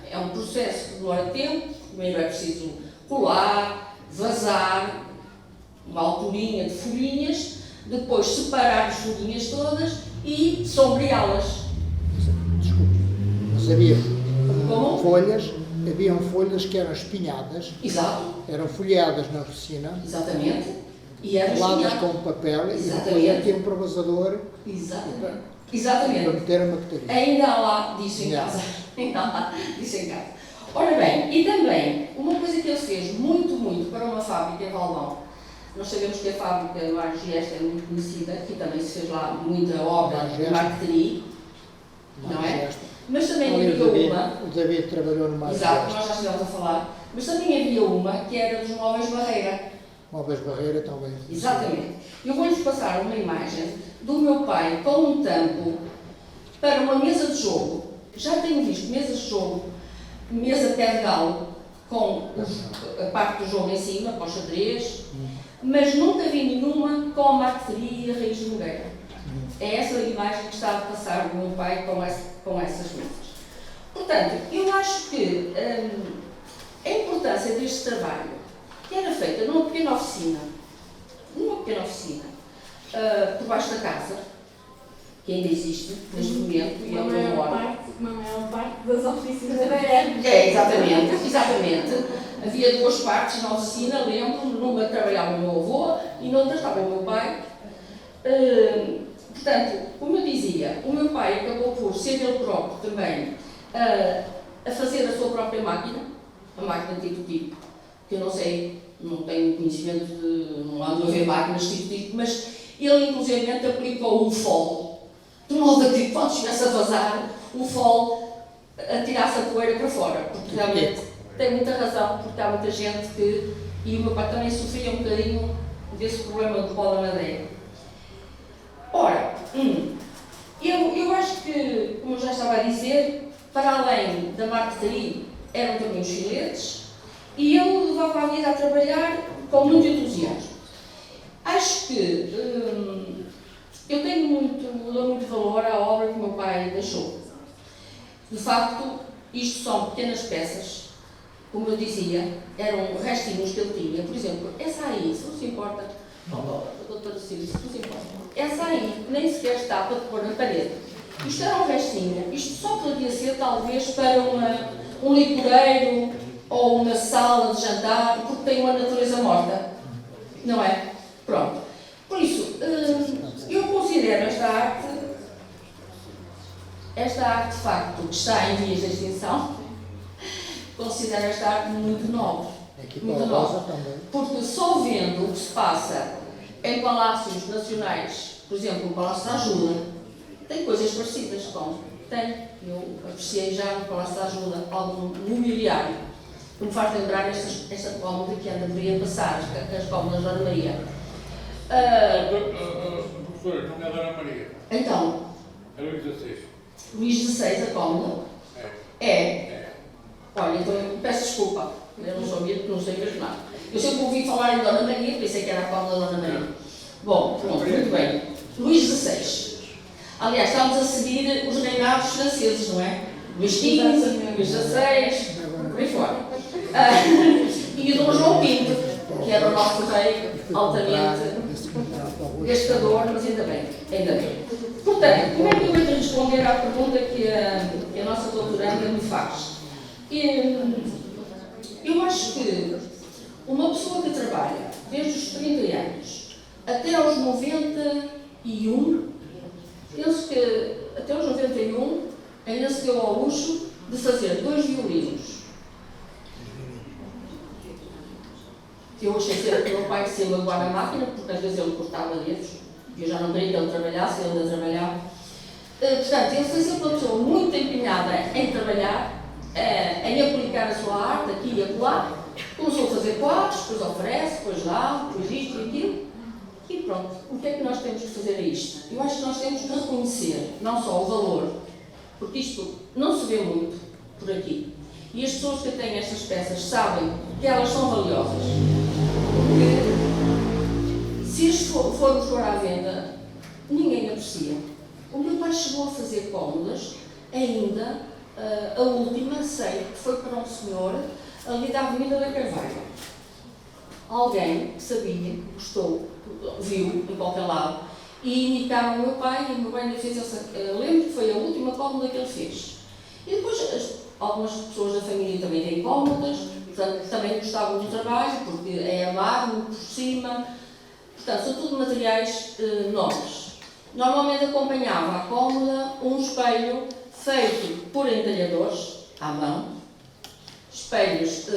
é um processo que demora tempo. Primeiro é preciso colar, vazar, uma alturinha de folhinhas, depois separar as folhinhas todas e sombreá-las. Desculpe, mas havia Como? haviam folhas que eram espinhadas. Exato. Eram folheadas na oficina. Exatamente. E eram Coladas com papel. Exatamente. E depois tinham um provazador. Exatamente. Para meter a maquetaria. Ainda há lá disso em casa. Ainda há lá disso em casa. Ora bem, e também, uma coisa que ele fez muito para uma fábrica em Valmão. Nós sabemos que a fábrica do Argeste é muito conhecida, que também se fez lá muita obra de marqueterie, não é? Mas também havia uma... O David trabalhou no Argeste. Exato, nós já estivemos a falar. Mas também havia uma que era dos móveis Barreira. Móveis Barreira também. Exatamente. Eu vou-lhes passar uma imagem do meu pai com um tampo para uma mesa de jogo. Já tenho visto mesas de jogo, mesa pé de galo, com a parte do jogo em cima, com o xadrez, mas nunca vi nenhuma com a marqueteria e a raiz de nogueira. É essa a imagem que está a passar do meu pai com essas mesas. Portanto, eu acho que a importância deste trabalho, que era feita numa pequena oficina, por baixo da casa, que ainda existe neste momento, e é onde eu moro. Uma maior parte das oficinas da época. Exatamente. Havia duas partes na oficina, lembro, numa trabalhava o meu avô e noutra estava o meu pai. Portanto, como eu dizia, o meu pai acabou por ser ele próprio também a fazer a sua própria máquina, a máquina de tico-tico, que eu não sei, não tenho conhecimento não ando a ver máquinas de tico-tico, mas ele inclusivamente aplicou um fol, de modo a que quando estivesse a vazar, o fol atirasse a poeira para fora, porque realmente tem muita razão, porque há muita gente que, e o meu pai também sofria um bocadinho desse problema do pó da madeira. Ora, eu acho que, como eu já estava a dizer, para além da marqueteria, eram também os filetes, e eu levava a vida a trabalhar com muito entusiasmo. Acho que eu dou muito valor à obra que o meu pai deixou. De facto, isto são pequenas peças, como eu dizia, eram restinhos que ele tinha. Por exemplo, essa aí, se não se importa, doutora Silvia, se não se importa, essa aí nem sequer está para pôr na parede. Isto era um restinho, isto só podia ser talvez para um licoreiro, ou uma sala de jantar, porque tem uma natureza morta, não é? Pronto. Por isso, eu considero esta arte de facto que está em vias de extinção, considero esta arte muito nobre. Muito nobre. Porque só vendo o que se passa em palácios nacionais, por exemplo, o Palácio da Ajuda, tem coisas parecidas com. Tem. Eu apreciei já no Palácio da Ajuda algum mobiliário que me faz lembrar esta cómoda que anda por aí a passar, as cómodas da Dona Maria. Professora, não é Dona Maria. Então, É Luís XVI. Luís XVI, a cómoda? É. Olha, então eu peço desculpa, eu não sei mesmo nada. Eu sempre ouvi falar em Dona Maria, pensei que era a cómoda da Dona Maria. Bom, pronto, muito bem. Luís XVI. Aliás, estamos a seguir os reinados franceses, não é? Luís XV, Luís XVI, por aí fora. E o Dom João V, que era o nosso rei altamente gastador, mas ainda bem. Portanto, como é que eu vou responder à pergunta que a nossa doutoranda me faz? Eu acho que uma pessoa que trabalha desde os 30 anos até aos 91, penso que até aos 91 ainda se deu ao luxo de fazer 2 violinos. Eu achei ser que o meu pai que se ia magoar na máquina, porque às vezes ele cortava dedos, e eu já não queria que ele trabalhasse, ele ainda trabalhava. Portanto, ele foi sempre uma pessoa muito empenhada em trabalhar, em aplicar a sua arte aqui e acolá. Começou a fazer quadros, depois oferece, depois dá, depois isto e aquilo. E pronto, o que é que nós temos que fazer a isto? Eu acho que nós temos que reconhecer não só o valor, porque isto não se vê muito por aqui. E as pessoas que têm estas peças sabem que elas são valiosas. Porque se as formos pôr à venda, ninguém aprecia. O meu pai chegou a fazer cómodas, ainda a última, sei, que foi para um senhor ali da Avenida da Carvalho. Alguém que sabia, que gostou, viu em qualquer lado, e imitaram o meu pai, e o meu pai ainda fez essa. Lembro que foi a última cómoda que ele fez. E depois algumas pessoas da família também têm cómodas, portanto, também gostavam do trabalho, porque é a mármore por cima. Portanto, são tudo materiais nobres. Normalmente acompanhava a cómoda um espelho feito por entalhadores, à mão. Espelhos,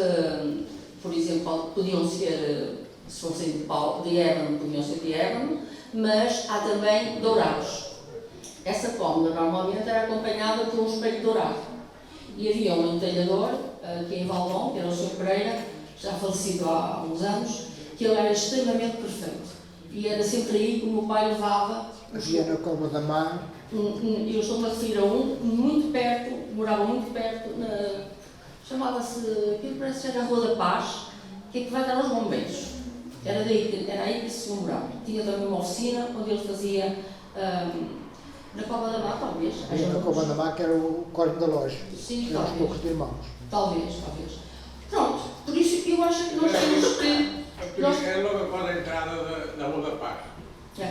por exemplo, podiam ser, se fossem de ébano, podiam ser de ébano, mas há também dourados. Essa cómoda normalmente era acompanhada por um espelho dourado. E havia um entalhador, aqui em Valbom, que era o Sr. Pereira, já falecido há uns anos, que ele era extremamente perfeito. E era sempre aí que o meu pai levava. Havia na Cova da Mar. Eu estou-me a referir a um muito perto, morava muito perto, chamava-se, aquilo parece que era a Rua da Paz, que é que vai dar aos bombeiros. Era aí que esse senhor morava. Tinha também uma oficina onde ele fazia. Na Cova da Mar, talvez. Havia na Cova da Mar, que era o corpo da loja. Sim, talvez. Os poucos irmãos. Talvez. Pronto, por isso eu acho que nós temos que. É logo após a entrada da Rua da Paz. É.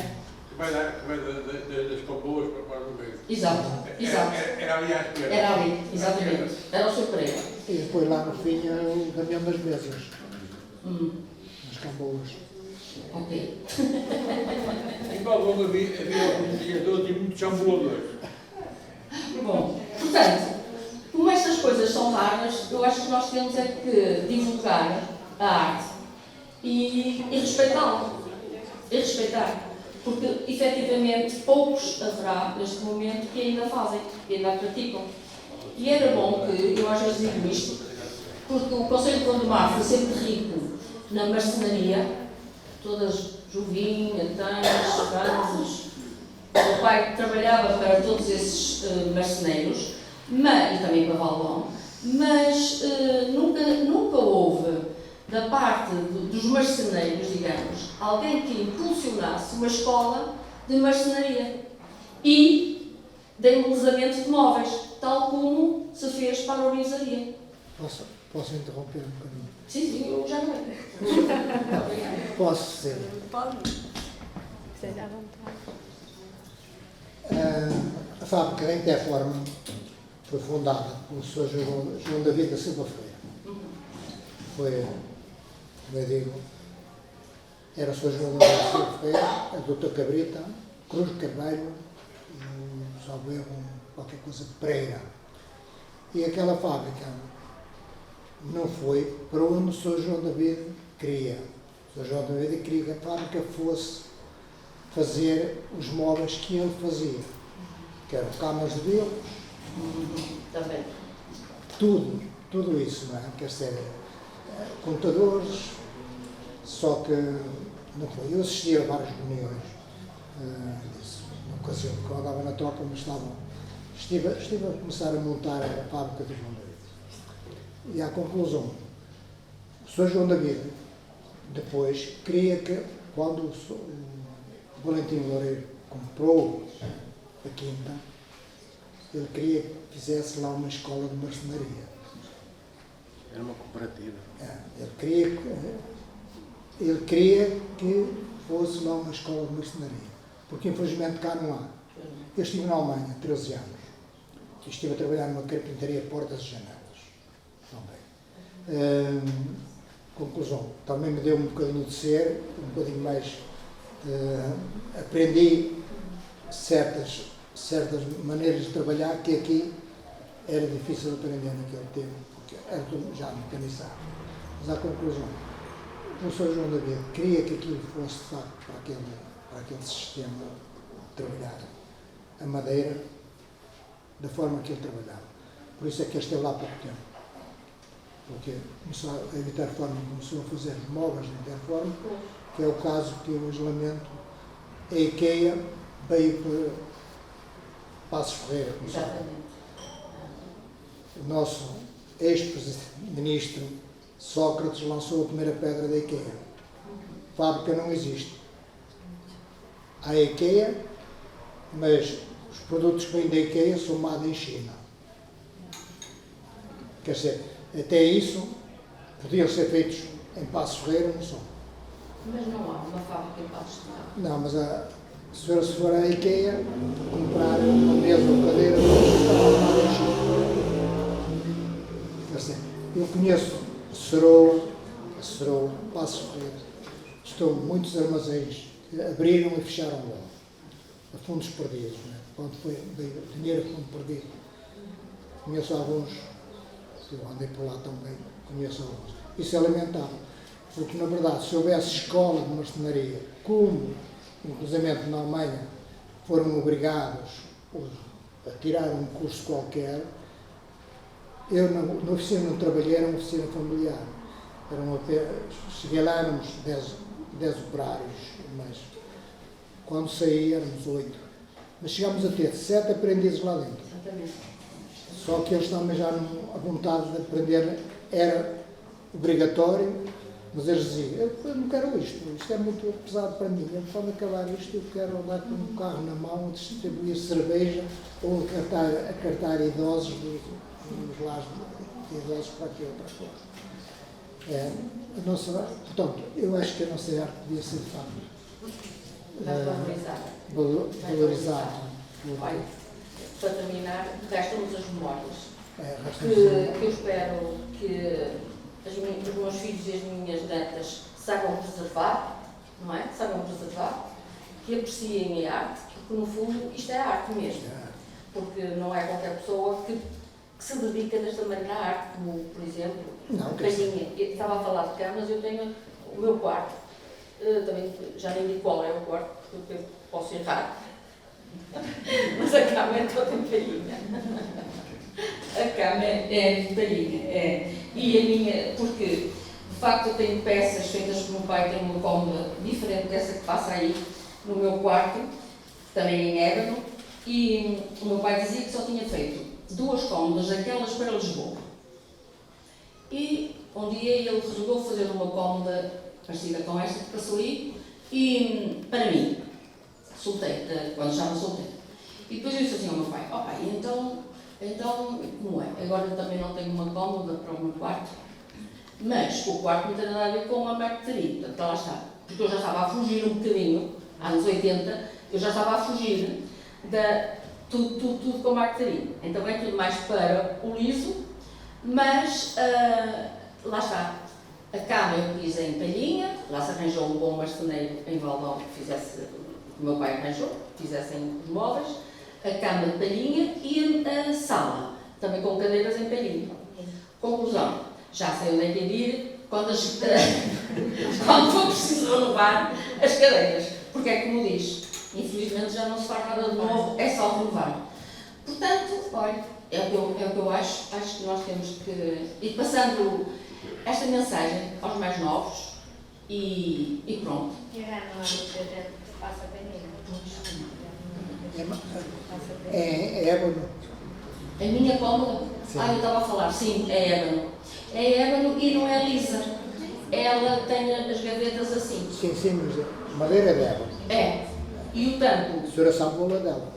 Que vai das Comboas para o meio. Exato. Era ali à esquerda. Era ali, exatamente. Era o Sr. Pereira. E depois lá no fim o caminhão das mesas. As Camboas. Ok. Em Valbom havia alguns criadores e muitos ambuladores. Bom, portanto, como estas coisas são raras, eu acho que nós temos é que divulgar a arte e respeitá-la. E respeitar. Porque, efetivamente, poucos haverá neste momento que ainda fazem, que ainda a praticam. E era bom que, eu às vezes digo isto, porque o Conselho de Gondomar foi sempre rico na marcenaria, todas Jovinha, Tânis, Gansos. O meu pai trabalhava para todos esses marceneiros, e também para Valbom, mas nunca houve, da parte dos marceneiros, digamos, alguém que impulsionasse uma escola de marcenaria e de embelezamento de móveis, tal como se fez para a orizaria. Posso interromper um bocadinho? Sim, eu já não é. Posso ser. Pode. Esteja à vontade. A fábrica da Interforma foi fundada pelo Sr. João David da Silva Freire. foi, como eu digo, era o Sr. João da Silva Ferreira, a Doutor Cabrita, Cruz de Carvalho e, salvo erro, qualquer coisa de Pereira. E aquela fábrica não foi para onde o Sr. João David queria. O Sr. João David queria que a fábrica fosse fazer os móveis que ele fazia, que eram camas de velos, Também. tudo isso, não é? Quer dizer, computadores, só que não foi. Eu assisti a várias reuniões disso, na ocasião, porque eu andava na tropa, mas estive a começar a montar a fábrica do João David. E à conclusão, o Sr. João David, depois, queria que, quando o Valentim Loureiro comprou a quinta, ele queria que fizesse lá uma escola de marcenaria. Era uma cooperativa. Ele queria que fosse lá uma escola de marcenaria, porque infelizmente cá não há. Eu estive na Alemanha 13 anos e estive a trabalhar numa carpintaria portas e janelas também. Conclusão, também me deu um bocadinho de ser, um bocadinho mais, aprendi certas maneiras de trabalhar que aqui era difícil de aprender naquele tempo, porque era tudo já mecanizado. Mas à conclusão, o Sr. João David queria que aquilo fosse, de facto, para aquele sistema de trabalhar a madeira da forma que ele trabalhava. Por isso é que ele esteve lá há pouco tempo. Porque começou a Interforma, começou a fazer móveis de Interforma, que é o caso que eu hoje lamento. A IKEA veio para Passos Ferreira. Exatamente. O nosso ex-ministro Sócrates lançou a primeira pedra da IKEA. A fábrica não existe. Há a IKEA, mas os produtos que vêm da IKEA são made em China. Quer dizer, até isso podiam ser feitos em Passos Ferreira, não são. Mas não há uma fábrica em Passos Ferreira. Não, mas se for à IKEA, comprar uma mesa ou cadeira, está made em China. Quer dizer, eu conheço Ceroa, Passos Ferreira. Estão muitos armazéns que abriram e fecharam logo, a fundos perdidos, não é? Quando veio dinheiro a fundo perdido. Conheço alguns, eu andei por lá também, conheço alguns. Isso é lamentável, porque na verdade, se houvesse escola de marcenaria, como inclusive na Alemanha foram obrigados a tirar um curso qualquer, eu na oficina onde trabalhei era uma oficina familiar. Cheguei lá, éramos 10 operários, mas quando saí éramos 8. Mas chegámos a ter 7 aprendizes lá dentro. Exatamente. Só que eles também já a vontade de aprender era obrigatório, mas eles diziam, eu não quero isto é muito pesado para mim, quando acabar isto eu quero andar com um carro na mão, distribuir cerveja ou a cartar idosos dos lares de idosos para aqui ou para fora. Portanto, eu acho que a nossa arte devia ser, de facto, valorizada. Olha, para terminar, restam-nos as memórias. Que eu espero que os meus filhos e as minhas netas saibam preservar, não é? Saibam preservar, que apreciem a arte, porque no fundo isto é arte mesmo. Porque não é qualquer pessoa que se dedica desta maneira à arte, como, por exemplo, eu estava a falar de camas, eu tenho o meu quarto, também já nem digo qual é o quarto, porque eu posso errar, mas a cama é toda em palhinha. A cama é de palhinha, E a minha, porque de facto eu tenho peças feitas por meu pai, tenho uma cômoda diferente dessa que passa aí no meu quarto, também em ébano, e o meu pai dizia que só tinha feito 2 cômodas, aquelas para Lisboa. E um dia ele resolveu fazer uma cômoda parecida com esta que passou aí, e para mim, solteiro, quando estava solteiro. E depois eu disse assim ao meu pai, ó pai, então, como é? Agora eu também não tenho uma cômoda para o meu quarto, mas o quarto não tem nada a ver com a marqueteria, portanto lá está. Porque eu já estava a fugir um bocadinho, anos 80, eu já estava a fugir da tudo com marqueteria. Então é tudo mais para o liso, mas lá está. A cama eu quis em Palhinha, lá se arranjou um bom marceneiro em Valdão que fizesse, o meu pai arranjou, que fizessem os móveis, a cama de Palhinha e a sala, também com cadeiras em Palhinha. Conclusão, já sei onde é que é de ir quando for preciso renovar as cadeiras, porque é como diz, infelizmente já não se faz nada de novo, é só renovar. Portanto, olha, é o que eu acho que nós temos que ir passando esta mensagem aos mais novos e pronto. E já não há muita gente que faça Palhinha. É ébano. A minha cômoda, eu estava a falar, sim, é ébano. É ébano e não é lisa. Ela tem as gavetas assim. Sim, mas madeira é dela. É. E o tampo? A senhora sabe o valor dela.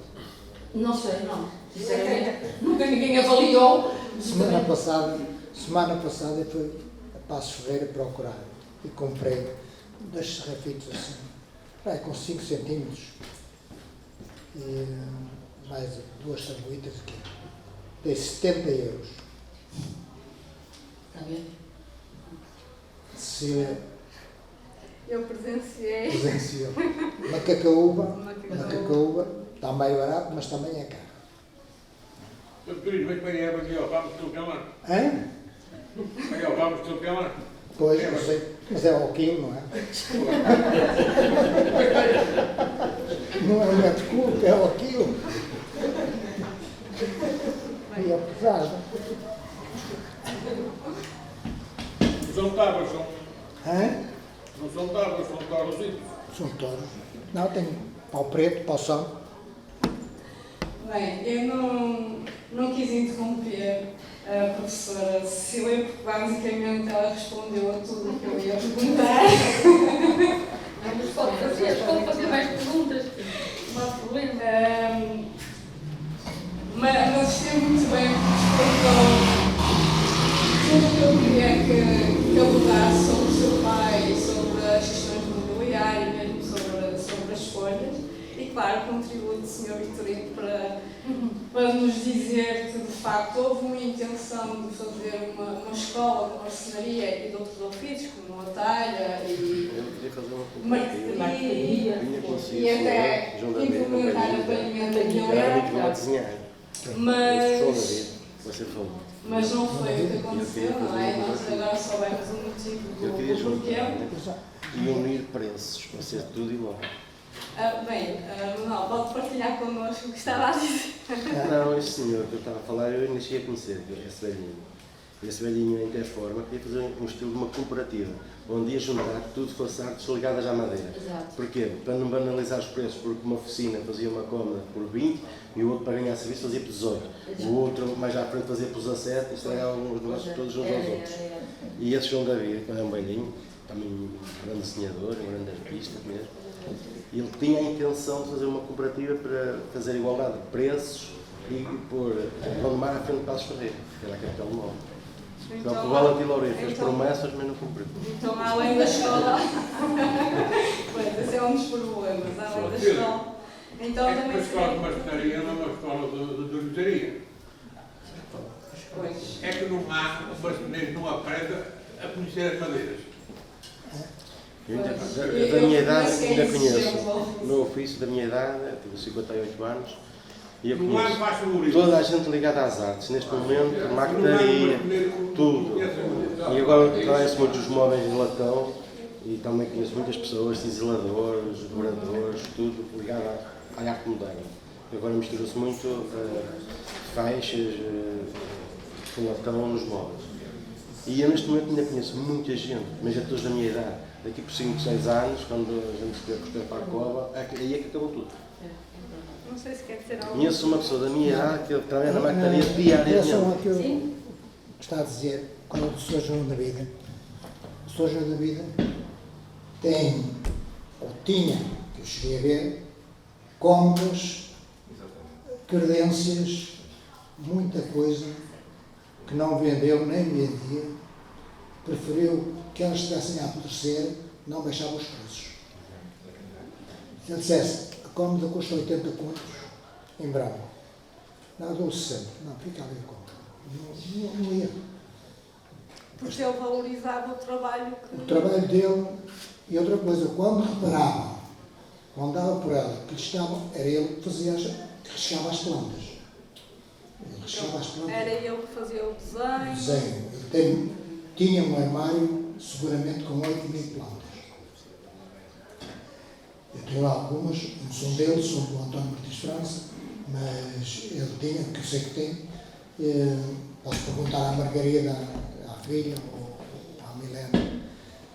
Não sei, não. Sinceramente, nunca ninguém avaliou. Semana passada eu fui a Passos Ferreira procurar e comprei 2 serrafitos assim, com 5 centímetros e mais 2 sanduítas aqui. Dei 70 euros. Está bem? Se Eu presenciei. presenciou. Macacaúba está meio barato, mas também é caro. O turismo é que vem aqui ao Vamos do Câmara. Hã? Vem ao Vamos do Câmara. Pois, não sei, mas é ao quilo, não é? Não é um metro curto, é ao quilo. E é pesado. Não são tábuas, são. Hã? Não são tábuas, são torrositos. São touros. Não, tenho pau preto, pau são. Bem, eu não quis interromper a professora Cecília, porque basicamente ela respondeu a tudo o que eu ia perguntar. Mas pode fazer mais perguntas. Não há problema. Mas gostei muito bem porque explicou tudo o que eu queria que abordasse sobre o seu pai, sobre as questões do mobiliário, mesmo sobre as escolhas. E claro, contributo do Sr. Vitorino para nos dizer que de facto houve uma intenção de fazer uma escola de marcenaria e de outros ofícios, como a talha e marquetaria e até implementar a pagamento da guilherme. Mas não foi o que aconteceu, não é? Nós agora soubemos o motivo do porquê. E unir preços, para ser tudo igual. Manuel, pode partilhar connosco o que estava a dizer. Não, este senhor que eu estava a falar, eu ainda cheguei a conhecer, esse velhinho. Esse velhinho em Interforma queria fazer um estilo de uma cooperativa, onde ia juntar que tudo fosse artes ligadas à madeira. Exato. Porquê? Para não banalizar os preços, porque uma oficina fazia uma cômoda por 20 e o outro para ganhar serviço fazia por 18. O outro mais à frente fazia por 17 e estragavam os negócios todos uns aos outros. E esse João David, que é um velhinho, também um grande desenhador, um grande artista mesmo, ele tinha a intenção de fazer uma cooperativa para fazer igualdade de preços e pôr Gondomar à frente de Passos Ferreira, que era a capital do mundo. Então, o Valentim Loureiro fez promessas, mas não cumpriu. Então, além da escola, pois, esse é um dos problemas, além da escola. Então, É que também uma escola de marcenaria não é uma escola de dormitaria. Pois. É que não há, o marceneiro não aprende a conhecer as madeiras. Da minha idade, ainda conheço. O meu ofício, da minha idade, tive 58 anos. E eu conheço toda a gente ligada às artes, neste momento, maquinaria, tudo. E agora conheço muito os móveis de latão e também conheço muitas pessoas, cinzeladores, decoradores, tudo ligado à arte moderna. Agora mistura-se muito faixas com latão nos móveis. E eu neste momento ainda conheço muita gente, mas é todos da minha idade. Daqui por 5, 6 anos, quando a gente se quer para a cova, aí é que acabou tudo. Não sei se quer dizer algo. Conheço uma pessoa da minha idade que trabalha na maquinaria diariamente. Sim. Está a dizer qual é o Sr. João da Vida. O Sr. João da Vida tem, ou tinha, que eu cheguei a ver, cômodas, credências, muita coisa que não vendeu nem vendia, preferiu que elas estivessem a apodrecer, não baixava os preços. Se ele dissesse, a cômoda custa 80 contos em Bravo, não, dou 60, não, fica ali a cômoda. Não ia. Porque ele valorizava o trabalho que... O trabalho dele, e outra coisa, quando reparava, quando dava por ela, que lhe estava, era ele que fazia, que recheava as plantas. Ele recheava as plantas. Era ele que fazia o desenho. Desenho. Ele tinha um armário, seguramente, com 8.000 plantas. Eu tenho lá algumas, não são dele, são do António Martins França, mas ele tinha, que eu sei que tem. Posso perguntar à Margarida, à filha, ou à Milena,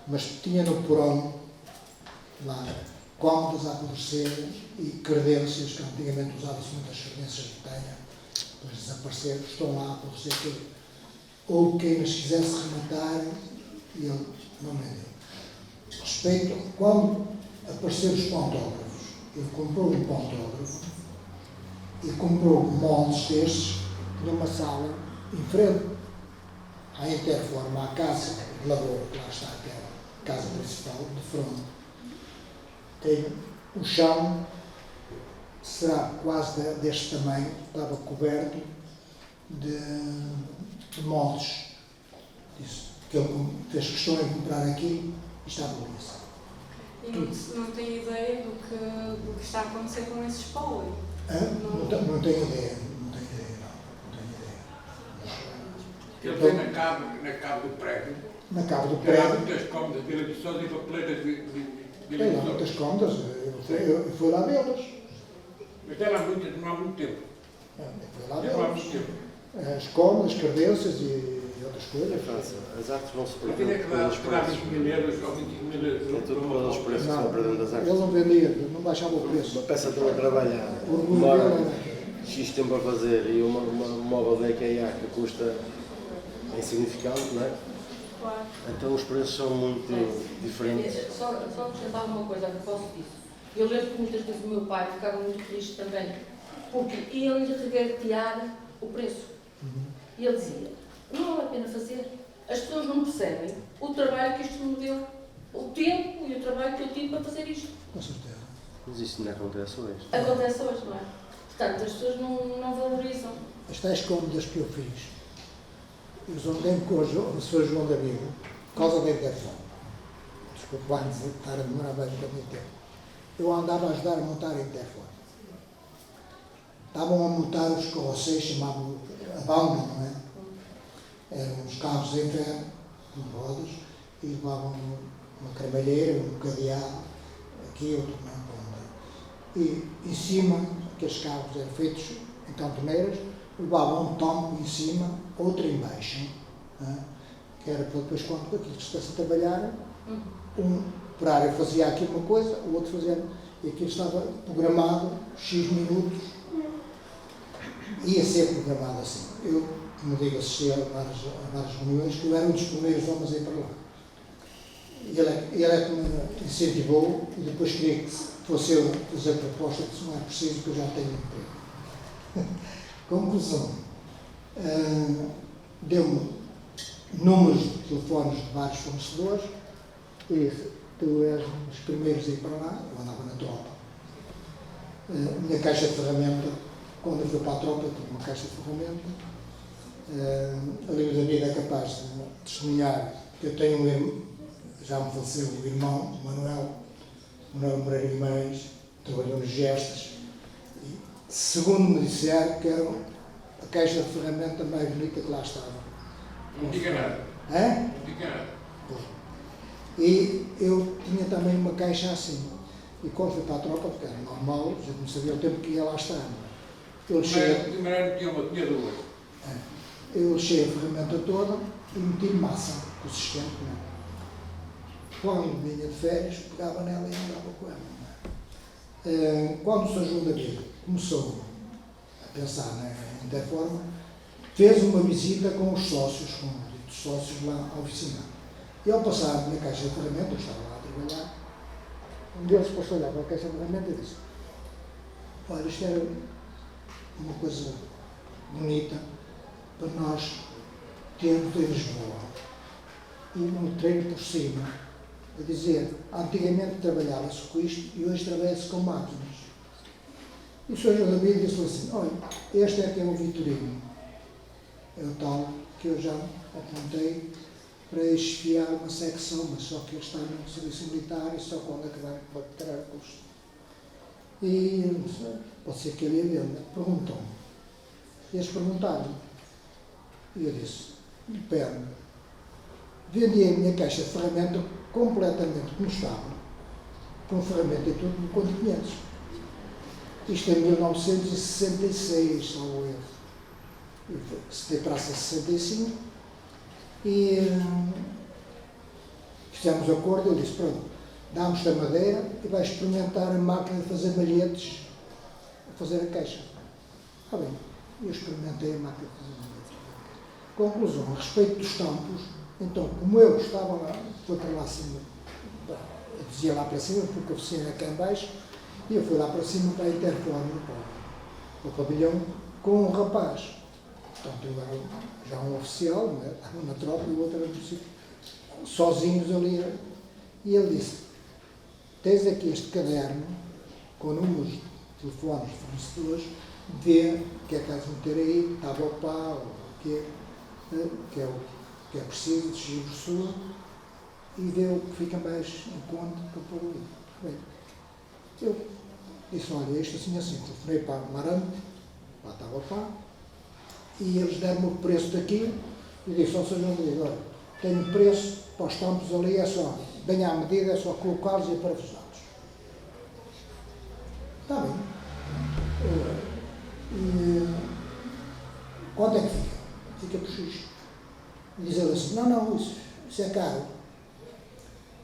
mas tinha no porão, lá, cômodas a apodrecer e credências, que antigamente usava-se muitas credências de tenha, depois desapareceram, estão lá a apodrecer tudo. Ou quem as quisesse rematar, e ele não vendeu. Respeito, quando apareceram os pontógrafos, ele comprou um pontógrafo e comprou moldes destes numa sala em frente à Interforma, à casa de labor, que lá está aquela casa principal, de frente. Tem o chão, será quase deste tamanho, estava coberto de moldes. Disse que ele fez questão em comprar aquilo e estava isso. E não tem ideia do que está a acontecer com esse espólio? Não tenho ideia. Ele tem na cabo do prédio. Na cabo do Há prédio. muitas cômodas de televisões e papeleiras de Tem lá televisões. muitas cômodas, eu fui lá vê-las. Mas era muito, não há muito tempo. Eu fui lá Já não há vê-las. muito tempo. As cômodas, cadências e outras Em coisas. França, as artes vão se Eu tinha perdendo que pelos dar preços. 20 mil euros ou 25 mil euros. É tudo pelos preços que se vão perdendo das artes. Ele não vendia, não baixava o preço. Uma peça toda trabalhada, O orgulho demora dele era X tempo a fazer e uma móvel da IKEA que custa insignificante, não é? Claro. Então os preços são muito diferentes. Só acrescentar uma coisa a propósito disso. Eu lembro que muitas vezes o meu pai ficava muito triste também, porque ia-lhe regatear o preço. E ele dizia, não vale a pena fazer. As pessoas não percebem o trabalho que isto me deu, o tempo e o trabalho que eu tive para fazer isto. com certeza. Mas isso não acontece hoje. Acontece hoje, não é? Portanto, as pessoas não valorizam. As tais cômodas que eu fiz, eu zonei-me com o Sr. João da Vida, por causa da Interfone. Desculpe lá estar a demorar bem muito tempo. Eu andava a ajudar a montar a Interfone. Estavam a montar os carroceiros, chamavam a banda, não é? Eram uns carros em ferro, com rodas, e levavam uma cremalheira, um cadeado, aqui outro na ponta. E em cima, aqueles carros eram feitos em tamponeiras, levavam um tampo em cima, outro em baixo, não é? Que era para depois, quando aquilo que estivesse a trabalhar, um operário fazia aqui uma coisa, o outro fazia, e aquilo estava programado, X minutos, ia ser programado assim. Eu, como digo, assisti a várias reuniões, que eu era um dos primeiros homens a ir para lá. Ele é que me incentivou e depois queria que fosse eu fazer a proposta, que não é preciso, que eu já tenho emprego. Conclusão. Deu-me números de telefones de vários fornecedores e disse, tu és um dos primeiros a ir para lá, eu andava na tropa. A minha caixa de ferramenta, quando eu fui para a tropa, tinha uma caixa de ferramenta. A Lima da Vida é capaz de testemunhar que eu tenho um irmão, já me faleceu o irmão, Manuel Moreira Guimarães, trabalhou nos Gestas, e, segundo me disseram, que era a caixa de ferramenta mais bonita que lá estava. Não diga nada. Hã? Não diga nada. E eu tinha também uma caixa assim. E quando fui para a tropa, porque era normal, já não sabia o tempo que ia lá estar. Eu Tinha duas. Eu lixei a ferramenta toda e meti massa com o sistema. Quando vinha de férias, pegava nela e andava com ela. Quando o Sr. João da Vida começou a pensar na Interforma, fez uma visita com os sócios, com os sócios lá à oficina. E ao passar a minha caixa de ferramenta, eu estava lá a trabalhar, um deles passou a olhar para a caixa de ferramenta e disse, olha, isto era uma coisa bonita para nós termos em Lisboa. E um treino por cima, a dizer, antigamente trabalhava-se com isto e hoje trabalha-se com máquinas. E o Sr. João da Vida disse assim, olha, este é que é o Vitorino. É o tal que eu já apontei, para esfiar uma secção, mas só que ele está no serviço militar e só quando acabar pode tirar o curso. E pode ser que ele e a venda. Perguntam-me. Eles perguntaram-me. E eu disse, depende. Vendi a minha caixa de ferramenta completamente como estava, com ferramenta e tudo, no conto 500. Isto em 1966, salvo erro. Se traça 65. E fizemos acordo, ele disse, pronto, dá-nos a madeira e vai experimentar a máquina de fazer malhetes a fazer a caixa. Está bem, eu experimentei a máquina de fazer malhetes. Conclusão, a respeito dos tampos, então, como eu estava lá, foi para lá acima, eu dizia lá para cima, porque a oficina é cá em baixo, e eu fui lá para cima para a interfone no pavilhão com um rapaz. Portanto, eu era já um oficial, né? Estava na tropa e o outro era no sítio, sozinhos ali. E ele disse, tens aqui este caderno com números de telefones fornecedores, vê o que é que has de meter aí, estava o pá, o que é preciso, de giro sua, e vê o que fica mais em conta para pôr ali. Bem, eu disse, olha, isto assim, telefonei para o Marante, lá estava o pá, e eles deram-me o preço daquilo, e disse, ó Sr. João Rodrigues, olha, tenho preço para os tampos ali, é só, bem à medida, é só colocá-los e parafusá-los. Está bem. Quanto é que fica? Fica por X. E diz ele assim, não, isso é caro.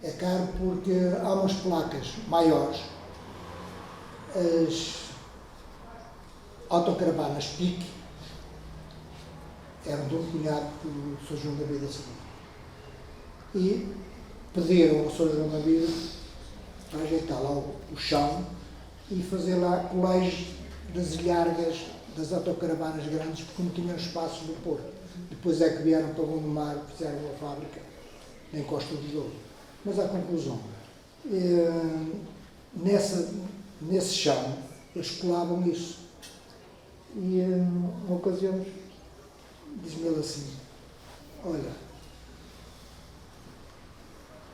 É caro porque há umas placas maiores, as autocaravanas PIC, eram de um cunhado do Sr. João da Vida Seguinte. E pediram ao Sr. João da Vida para ajeitar lá o chão e fazer lá colagem das ilhargas das autocaravanas grandes, porque não tinham espaço no Porto. Depois é que vieram para Gondomar, fizeram uma fábrica em Costa do Douro. Mas à conclusão, nesse chão, eles colavam isso. E uma ocasião, diz-me ele assim, olha,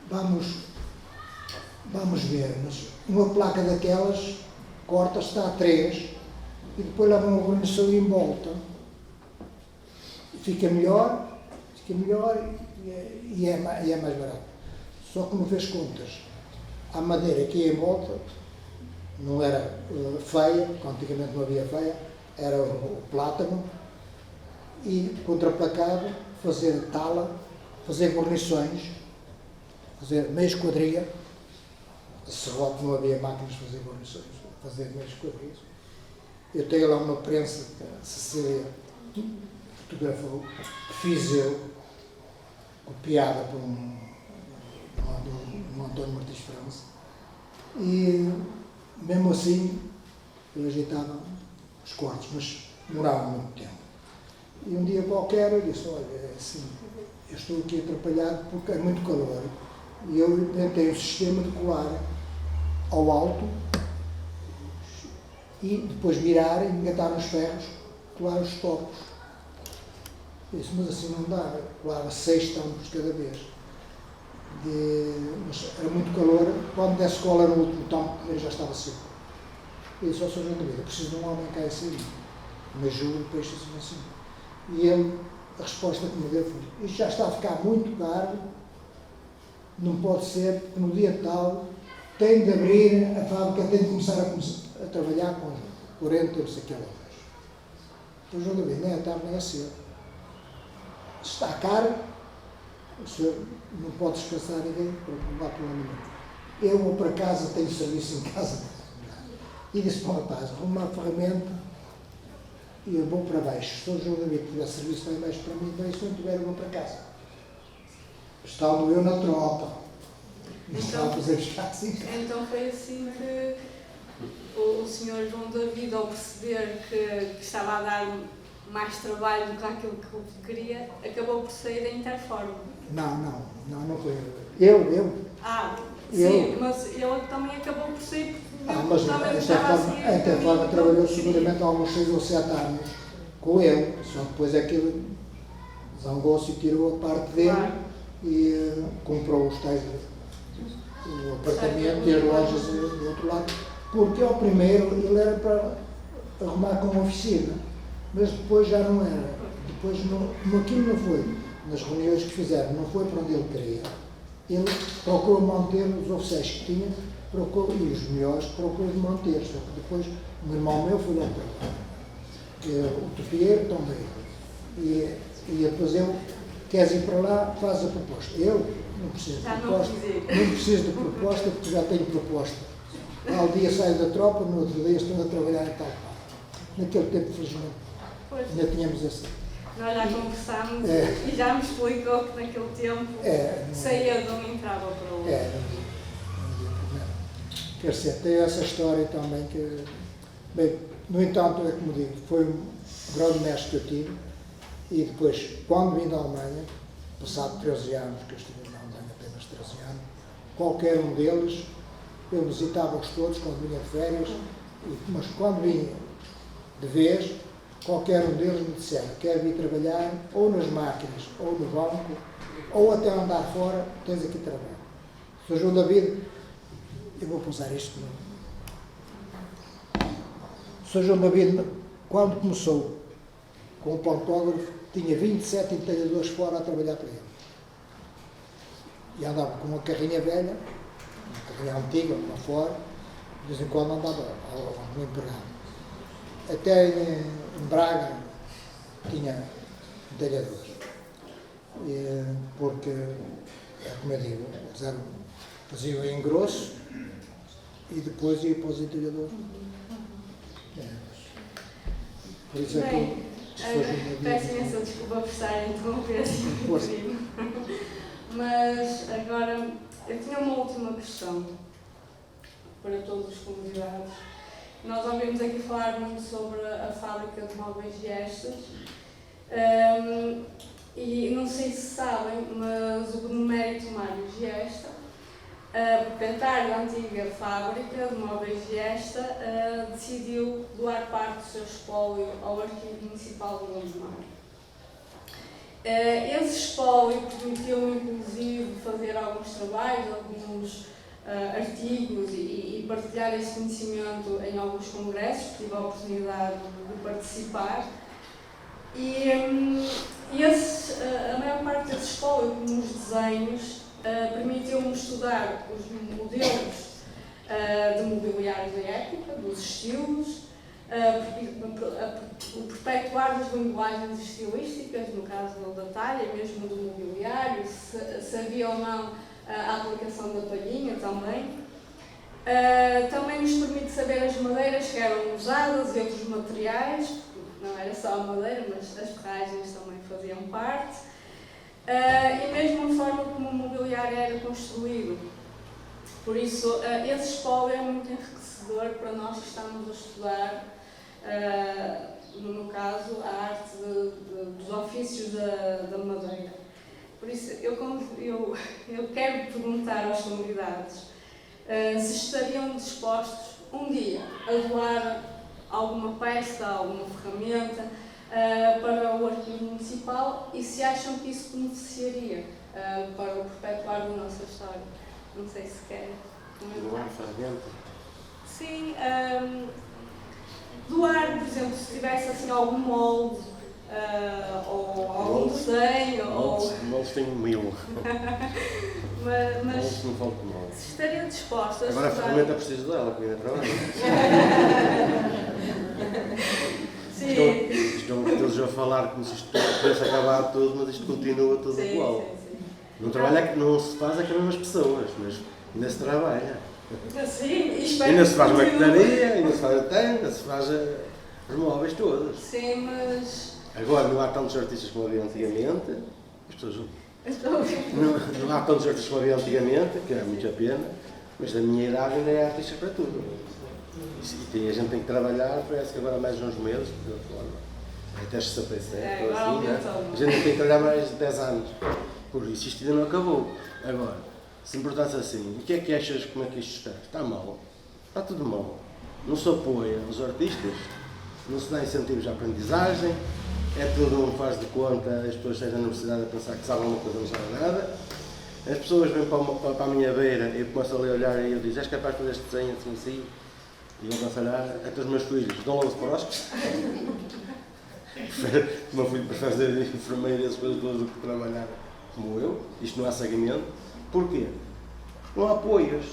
vamos ver, mas uma placa daquelas corta, está a 3, e depois leva uma guarnição em volta. Fica melhor e é mais barato. Só que não fez contas. A madeira que ia em volta não era feia, porque antigamente não havia feia, era o plátano, e contraplacado, fazer tala, fazer guarnições, fazer meia esquadria. A serrote não havia máquinas de fazer guarnições, fazer meia esquadrias. Eu tenho lá uma prensa que a Cecília fotografou, que fiz eu, copiada por um António Martins França, e mesmo assim eu ajeitava os cortes, mas demorava muito tempo. E um dia qualquer eu disse, olha, é assim, eu estou aqui atrapalhado porque é muito calor, e eu inventei um sistema de colar ao alto e depois virar, engatar nos ferros, colar os topos. Eu disse, mas assim não dá, colava 6 tampos cada vez. Mas era muito calor, quando desse cola no último tampo, ele já estava seco. Eu disse, ó Sr. João da Vida, preciso de um homem que caia assim, me ajude, peixe assim. E ele, a resposta que me deu foi, isto já está a ficar muito caro, não pode ser, porque no dia tal tem de abrir a fábrica, tem de começar a trabalhar com 40 ou 60 km. Então, João da Vida, nem é tarde nem é cedo. Está caro, o senhor não pode descansar ninguém para levar problema nenhum. Eu vou para casa, tenho serviço em casa. E disse para o rapaz, arruma uma ferramenta e eu vou para baixo. Se o João da Vida tiver serviço lá em baixo para mim, bem, se não tiver, eu vou para casa. Estava eu na tropa. Estava a fazer assim. Então foi assim que o Sr. João da Vida, ao perceber que estava a dar mais trabalho do que aquilo que eu queria, acabou por sair da Interform. Não foi eu. Sim, mas ele também acabou por sair porque mas também estava assim. a Interform trabalhou seguramente alguns 6 ou 7 anos com ele, só depois é que ele zangou-se e tirou a parte dele, claro. e comprou os tais o apartamento e as lojas do outro lado, porque ao primeiro ele era para arrumar com uma oficina, mas depois já não era. Depois, como aquilo não foi, nas reuniões que fizeram, não foi para onde ele queria, ele procurou manter os oficiais que tinha, e os melhores procurou manter, só que depois um irmão meu foi lá para lá, o Tupieiro também, e depois eu, queres ir para lá, faz a proposta. Eu não preciso de proposta, não preciso de proposta, porque já tenho proposta. Ao dia saio da tropa, no outro dia estou a trabalhar em tal parte. Naquele tempo, felizmente, ainda tínhamos assim. Nós já conversámos e já me explicou que naquele tempo saía de um e entrava para o outro. Não havia problema. Quer dizer, tem essa história também que, bem, no entanto, é como digo, foi um grande mestre que eu tive, e depois, quando vim da Alemanha, passado 13 anos, que eu estive na Alemanha apenas 13 anos, qualquer um deles, eu visitava-os todos quando vinha de férias, mas quando vinha de vez, qualquer um deles me dissera, quer vir trabalhar ou nas máquinas, ou no banco, ou até andar fora, tens aqui trabalho. Sr. João David, eu vou pousar isto. Sr. João David, quando começou com o pontógrafo, tinha 27 entalhadores fora a trabalhar para ele. E andava com uma carrinha velha, uma carrinha antiga, lá fora, de vez em quando andava algum empregado. Até em Braga tinha entalhadores. Porque, como eu digo, eles faziam em grosso e depois ia para os entalhadores. Por isso é que peço imensa desculpa por estar a interromper mas agora eu tinha uma última questão para todos os convidados. Nós ouvimos aqui falar muito sobre a fábrica de móveis Gestas e não sei se sabem, mas o Benemérito Mário Gesta, proprietário da antiga fábrica de móveis Gesta, decidiu doar parte do seu espólio ao Arquivo Municipal de Gondomar. Esse espólio permitiu, inclusive, fazer alguns trabalhos, alguns artigos e partilhar esse conhecimento em alguns congressos, tive a oportunidade de participar. A maior parte desse espólio, como os desenhos, permitiu-me estudar os modelos de mobiliário da época, dos estilos, o perpetuar das linguagens estilísticas, no caso da talha, mesmo do mobiliário, se havia ou não a aplicação da palhinha também. Também nos permite saber as madeiras que eram usadas e outros materiais, não era só a madeira, mas as ferragens também faziam parte. E mesmo a forma como o mobiliário era construído. Por isso, esse espólio é muito enriquecedor para nós que estamos a estudar, no caso, a arte dos ofícios da madeira. Por isso, eu quero perguntar aos convidados se estariam dispostos um dia a doar alguma peça, alguma ferramenta para o Arquivo Municipal e se acham que isso beneficiaria para o perpetuar da nossa história. Não sei se querem comentar. Doar ferramenta? Sim, doar, por exemplo, se tivesse assim algum molde ou algum desenho. Moldes tenho 1000. mas Moldes não faltam moldes. se estaria disposta a Agora a estudar... ferramenta preciso dela, porque ainda trabalho. Sim. Estão eles a falar como se isto tivesse acabado tudo, mas isto continua tudo Sim, igual. sim. Não se faz com as mesmas pessoas, mas ainda se trabalha. Sim, espero Ainda se faz que continue. maquinaria, ainda se faz a tenda, ainda se faz os móveis todos. Sim, mas... Agora não há tantos artistas como havia antigamente. As pessoas não há tantos artistas como havia antigamente, que é muito a pena, mas da minha idade ainda é artista para tudo. E a gente tem que trabalhar, parece que agora mais uns meses, até 67, ou assim, né? A gente tem que trabalhar mais de 10 anos. Por isso isto ainda não acabou. Agora, se me perguntasse assim, o que é que achas, como é que isto está? Está mal. Está tudo mal. Não se apoia os artistas, não se dá incentivos à aprendizagem, é tudo um faz de conta, as pessoas saem da universidade a pensar que sabem uma coisa, não sabem nada. As pessoas vêm para a minha beira e começam ali a olhar e eu digo, és capaz de fazer este desenho assim, assim? E eu começo a olhar, até os meus filhos, dão logo para os o meu filho prefere fazer enfermeiro e essas coisas todas do que trabalhar como eu. Isto não há seguimento. Porquê? Não há apoios,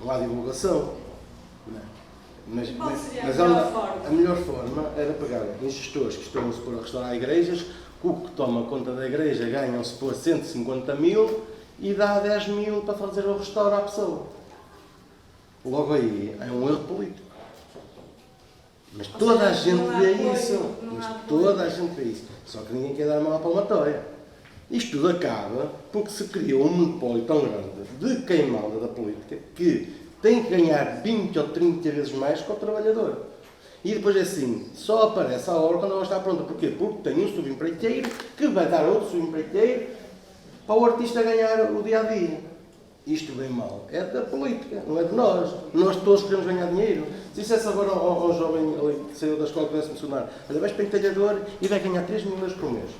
não há divulgação. Mas a melhor forma era pegar em gestores que estão a restaurar igrejas, que o que toma conta da igreja ganham-se por 150 mil e dá 10 mil para fazer o restauro à pessoa. Logo aí é um erro político. Mas toda a gente vê isso. Toda a gente vê isso. Só que ninguém quer dar uma palmatória. Isto tudo acaba porque se criou um monopólio tão grande de quem manda da política que tem que ganhar 20 ou 30 vezes mais que o trabalhador. E depois é assim, só aparece a hora quando ela está pronta. Porquê? Porque tem um subempreiteiro que vai dar outro subempreiteiro para o artista ganhar o dia-a-dia. Isto bem mal. É da política, não é de nós. Nós todos queremos ganhar dinheiro. Se dissesse agora ao jovem ali que saiu da escola que tivesse mencionado, olha, vais para entalhador e vai ganhar 3 mil euros por mês.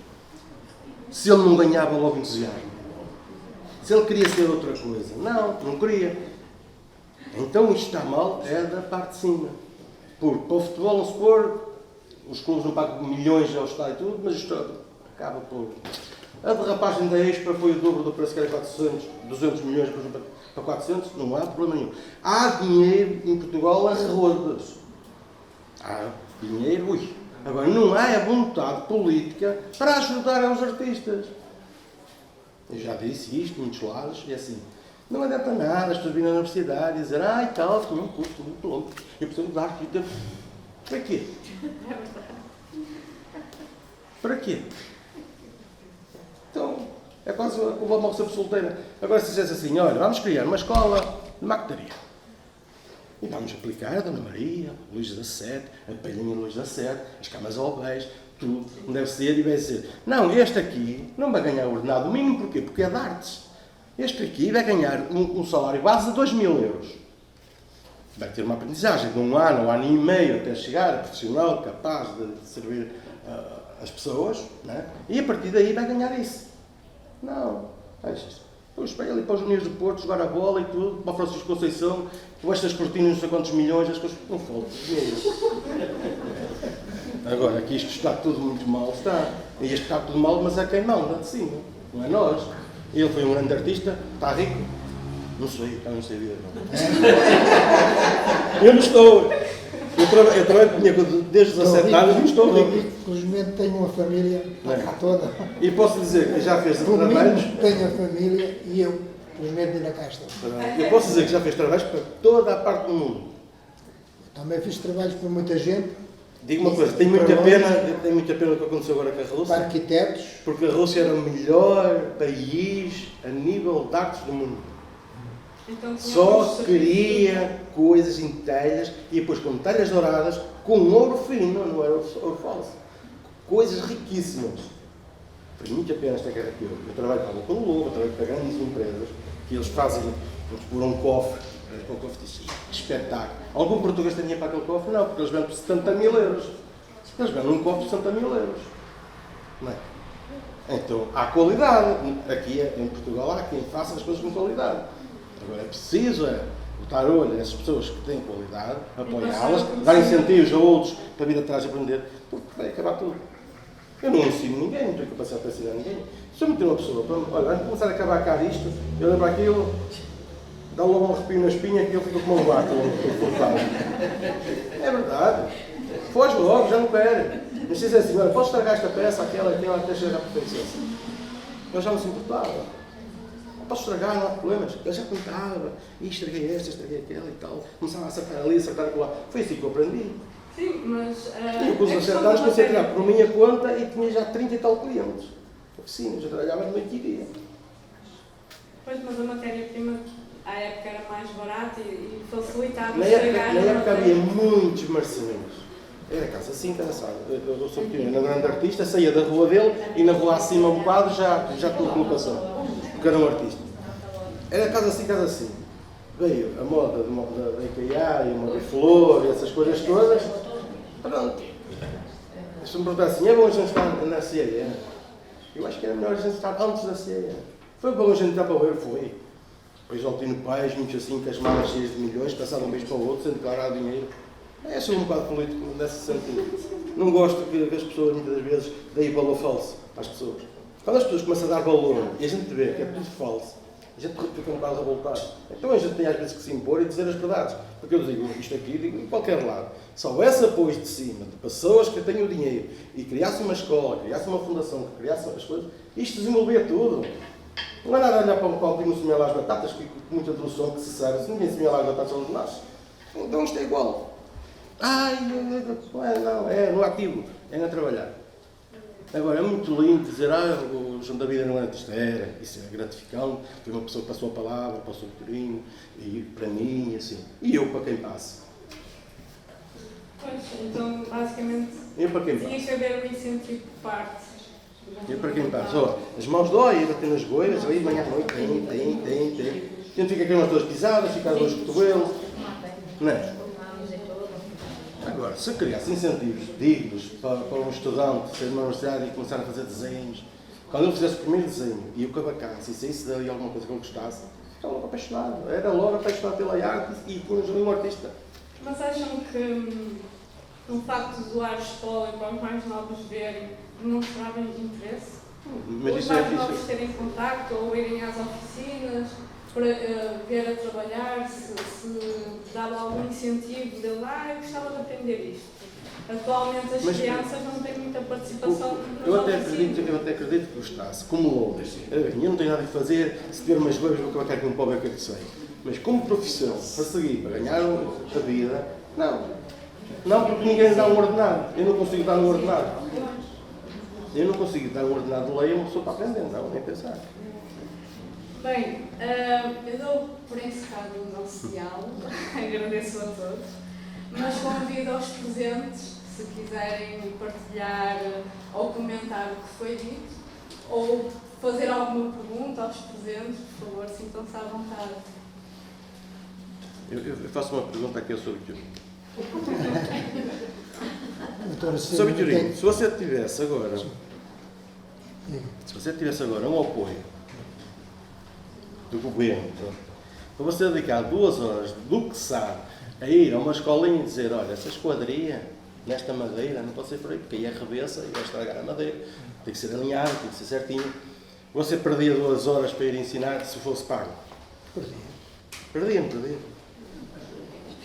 Se ele não ganhava logo entusiasmo. Se ele queria ser outra coisa. Não queria. Então isto está mal, é da parte de cima. Porque para o futebol, vamos supor, os clubes não pagam milhões ao Estado e tudo, mas isto acaba por... A derrapagem da Expa foi o dobro do preço que era 200 milhões para 400, não há problema nenhum. Há dinheiro em Portugal a rodas. Há dinheiro, ui. Agora, não há a vontade política para ajudar aos artistas. Eu já disse isto em muitos lados, e assim, não adianta nada, as pessoas virem na universidade e dizer, ai tal, tinha um curso muito longo, eu preciso de arquiteto. Para quê? Para quê? Então, é quase como uma moça solteira. Agora, se dissesse assim, olha, vamos criar uma escola de marquetaria. E vamos aplicar a Dona Maria, Luís XVII, a Palhinha Luís XVII, as camas ovais, tudo, não deve ser e vai ser. Não, este aqui não vai ganhar o ordenado mínimo, porquê? Porque é de artes. Este aqui vai ganhar um salário base de 2 mil euros. Vai ter uma aprendizagem de um ano e meio até chegar a profissional capaz de servir as pessoas, né? E a partir daí vai ganhar isso. Não, depois vai ali para os Unidos do Porto jogar a bola e tudo, para o Francisco Conceição, com estas cortinas não sei quantos milhões, as coisas não faltam dinheiro. Agora, aqui isto está tudo muito mal, está. E isto está tudo mal, mas é quem manda de cima, não é nós. Ele foi um grande artista, está rico? Não sei, eu não sei vida. Eu não estou. Eu trabalho desde 17 anos e não estou rico. Felizmente tenho uma família cá toda. E posso dizer que já fez trabalhos... Tenho a família e eu, felizmente, ainda cá estou. Eu posso dizer que já fez trabalhos para toda a parte do mundo. Eu também fiz trabalhos para muita gente. Digo uma coisa, tenho muita pena o que aconteceu agora com a Rússia. Para arquitetos. Porque a Rússia era o melhor país a nível de artes do mundo. Então, só queria coisas em telhas e depois com telhas douradas, com ouro fino, não era ouro falso. Coisas riquíssimas. Foi muita pena esta guerra que eu trabalho para o Colombo, eu trabalho para grandes empresas que eles fazem, eles por um cofre diz, espetáculo. Algum português tem dinheiro para aquele cofre? Não, porque eles vendem por 70 mil euros. Eles vendem um cofre de 70 mil euros. Não é? Então, há qualidade. Aqui em Portugal há quem faça as coisas com qualidade. Agora é preciso botar olho nessas pessoas que têm qualidade, apoiá-las, dar incentivos a outros para vir atrás e aprender, porque vai acabar tudo. Eu não ensino ninguém, não tenho capacidade para ensinar ninguém. Se eu meter uma pessoa, olha, antes de começar a cavacar isto, eu lembro aquilo, dá logo um arrepio na espinha que ele fica com uma vaca. É verdade. Foge logo, já não quer. Mas se dizer assim, olha, posso estragar esta peça, aquela, até chegar à perfeição. Eu já não se importava. Posso estragar, não há problemas. Eu já contava, e estraguei esta, estraguei aquela e tal. Começava a acertar ali, acertar lá. Foi assim que eu aprendi. Sim, mas... eu com os 17 anos comecei a tirar por minha conta e tinha já 30 e tal clientes. Oficinas, eu trabalhava de noite e dia. Pois, mas a matéria-prima à época era mais barata e facilitava na época havia muitos marceneiros. Era casa assim, casa assado. Eu sou pequeno, era um grande artista, saía da rua dele e na rua acima um quadro já tinha colocação. Porque era um artista. Era casa assim. Veio a moda da IKEA e a moda de flor e essas coisas todas. Pronto. Se me perguntar assim, é bom a gente estar na CEA? Eu acho que era melhor a gente estar antes da CEA. Foi para longe entrar para o ver, foi. Depois Altino Pais, muitos assim, com as malas cheias de milhões, passaram um mês para o outro, sem declarar dinheiro. É, sou um bocado político nesse sentido. Não gosto que as pessoas, muitas das vezes, deem valor falso às pessoas. Quando as pessoas começam a dar valor e a gente vê que é tudo falso, a gente fica um bocado revoltado. Então a gente tem às vezes que se impor e dizer as verdades. Porque eu digo isto aqui, digo em qualquer lado. Se houvesse apoio de cima, de pessoas que tenham dinheiro e criassem uma escola, criassem uma fundação, que criassem as coisas, isto desenvolvia tudo. Não é nada olhar para o copinho e semear lá as batatas, que com muita tradução que se serve, se ninguém semear lá as batatas aos nasce. Então isto é igual. Ai, não, é no ativo, é a trabalhar. Agora, é muito lindo dizer, o João da Vida não era disto, era, isso é gratificante, foi uma pessoa que passou a palavra, passou o Vitorino, e para mim, assim. E eu para quem passo. Pois, então, basicamente, Eu para quem passo. tinha que haver um incentivo por parte. Eu para quem passo. Ó, as mãos dói, bater nas goias, ali de manhã à noite, tem. A gente fica com as duas pisadas, fica as duas cotovelos. Não é? Agora, se criasse incentivos dignos para um estudante sair de uma universidade e começar a fazer desenhos, quando ele fizesse o primeiro desenho e o cavacasse e saísse dali alguma coisa que ele gostasse, ficava logo apaixonado. Era logo apaixonado pela arte e punha um artista. Mas acham que o facto de doar escola para os mais novos verem demonstrava interesse? Mas Os isso é mais novos fixe. terem contacto ou irem às oficinas para ver a trabalhar, se dava algum incentivo de eu gostava de aprender isto. Atualmente as crianças não têm muita participação nas eu até oficinas. acredito que gostasse, como loucas. Eu não tenho nada a fazer, se tiver umas goias vou acabar aqui um pobre que eu sei. Mas como profissão, para seguir, para ganhar a vida, não. Não, porque ninguém dá um ordenado. Eu não consigo dar um ordenado. Eu não consigo dar um ordenado de lei a uma pessoa para aprender, não, nem pensar. Bem, eu dou por encerrado o nosso diálogo, agradeço a todos, mas convido aos presentes, se quiserem partilhar ou comentar o que foi dito, ou fazer alguma pergunta aos presentes, por favor, sintam-se à vontade. Eu faço uma pergunta aqui ao Sr. Vitorino. Doutora, Sr. Vitorino, se você tivesse agora um apoio do governo, para você dedicar 2 horas do que sabe a ir a uma escolinha e dizer, olha, essa esquadria nesta madeira não pode ser por aí, porque aí arrebenta e vai estragar a madeira, tem que ser alinhado, tem que ser certinho. Você perdia 2 horas para ir ensinar se fosse pago? Perdia.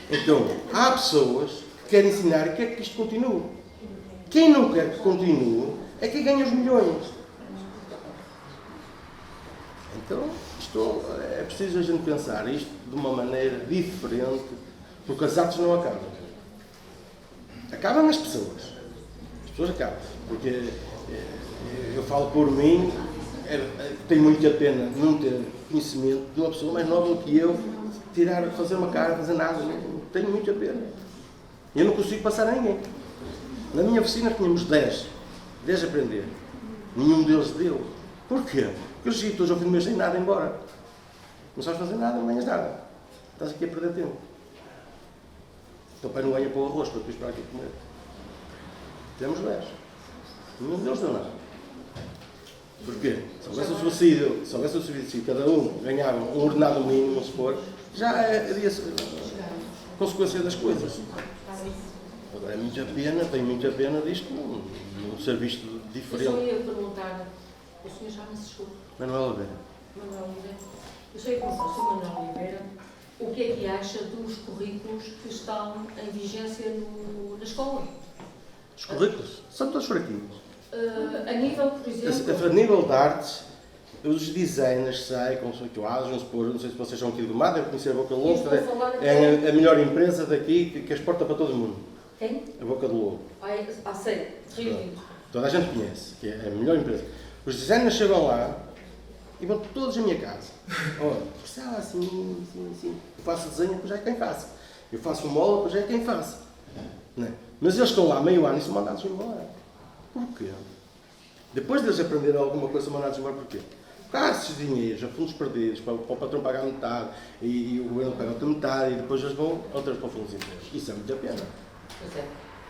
Então, há pessoas que querem ensinar e querem que isto continue. Quem não quer que continue é quem ganha os milhões. Então, é preciso a gente pensar isto de uma maneira diferente, porque as artes não acabam. Acabam as pessoas. As pessoas acabam. Porque eu falo por mim, tenho muita pena não ter conhecimento de uma pessoa mais nova do que eu, fazer uma cara, fazer nada. Tenho muita pena. Eu não consigo passar a ninguém. Na minha oficina tínhamos 10 a aprender. Nenhum deles deu. Porquê? Porque eu cheguei todos ao fim do mês sem nada embora. Não sabes fazer nada, não ganhas nada. Estás aqui a perder tempo. O teu pai não ganha para o arroz para depois para aqui comer. Temos 10. Nenhum deles deu nada. Porquê? Se houvesse o subsídio, cada um ganhava um ordenado mínimo, vamos supor, já havia consequência das coisas. Agora é muita pena, tenho muita pena disto não ser visto diferente. Eu só ia perguntar, o senhor chama-se desculpa? Manuel Oliveira. Manuel Oliveira. Eu sei que o Sr. Manuel Oliveira, o que é que acha dos currículos que estão em vigência na escola? Os currículos são todos fraquinhos. A nível, por exemplo... A nível de artes, os designers saem conceituados, vamos supor, não sei se vocês são aqui do Mar, devem conhecer a Boca do Lobo, é a melhor empresa daqui que exporta para todo o mundo. Quem? A Boca do Lobo. Sei, terrível. Toda a gente conhece, que é a melhor empresa. Os designers chegam lá e vão todos à minha casa. Olha, precisava assim. Eu faço desenho, depois é quem faça. Eu faço mola, depois é quem faça. Não é? Mas eles estão lá meio ano e são mandados embora. Porquê? Depois deles aprenderem alguma coisa, são mandados embora porquê? Porque há esses dinheiros, há fundos perdidos, para o patrão pagar metade e o governo paga outra metade e depois eles vão outras para fundos inteiros. Isso é muita pena. Pois é.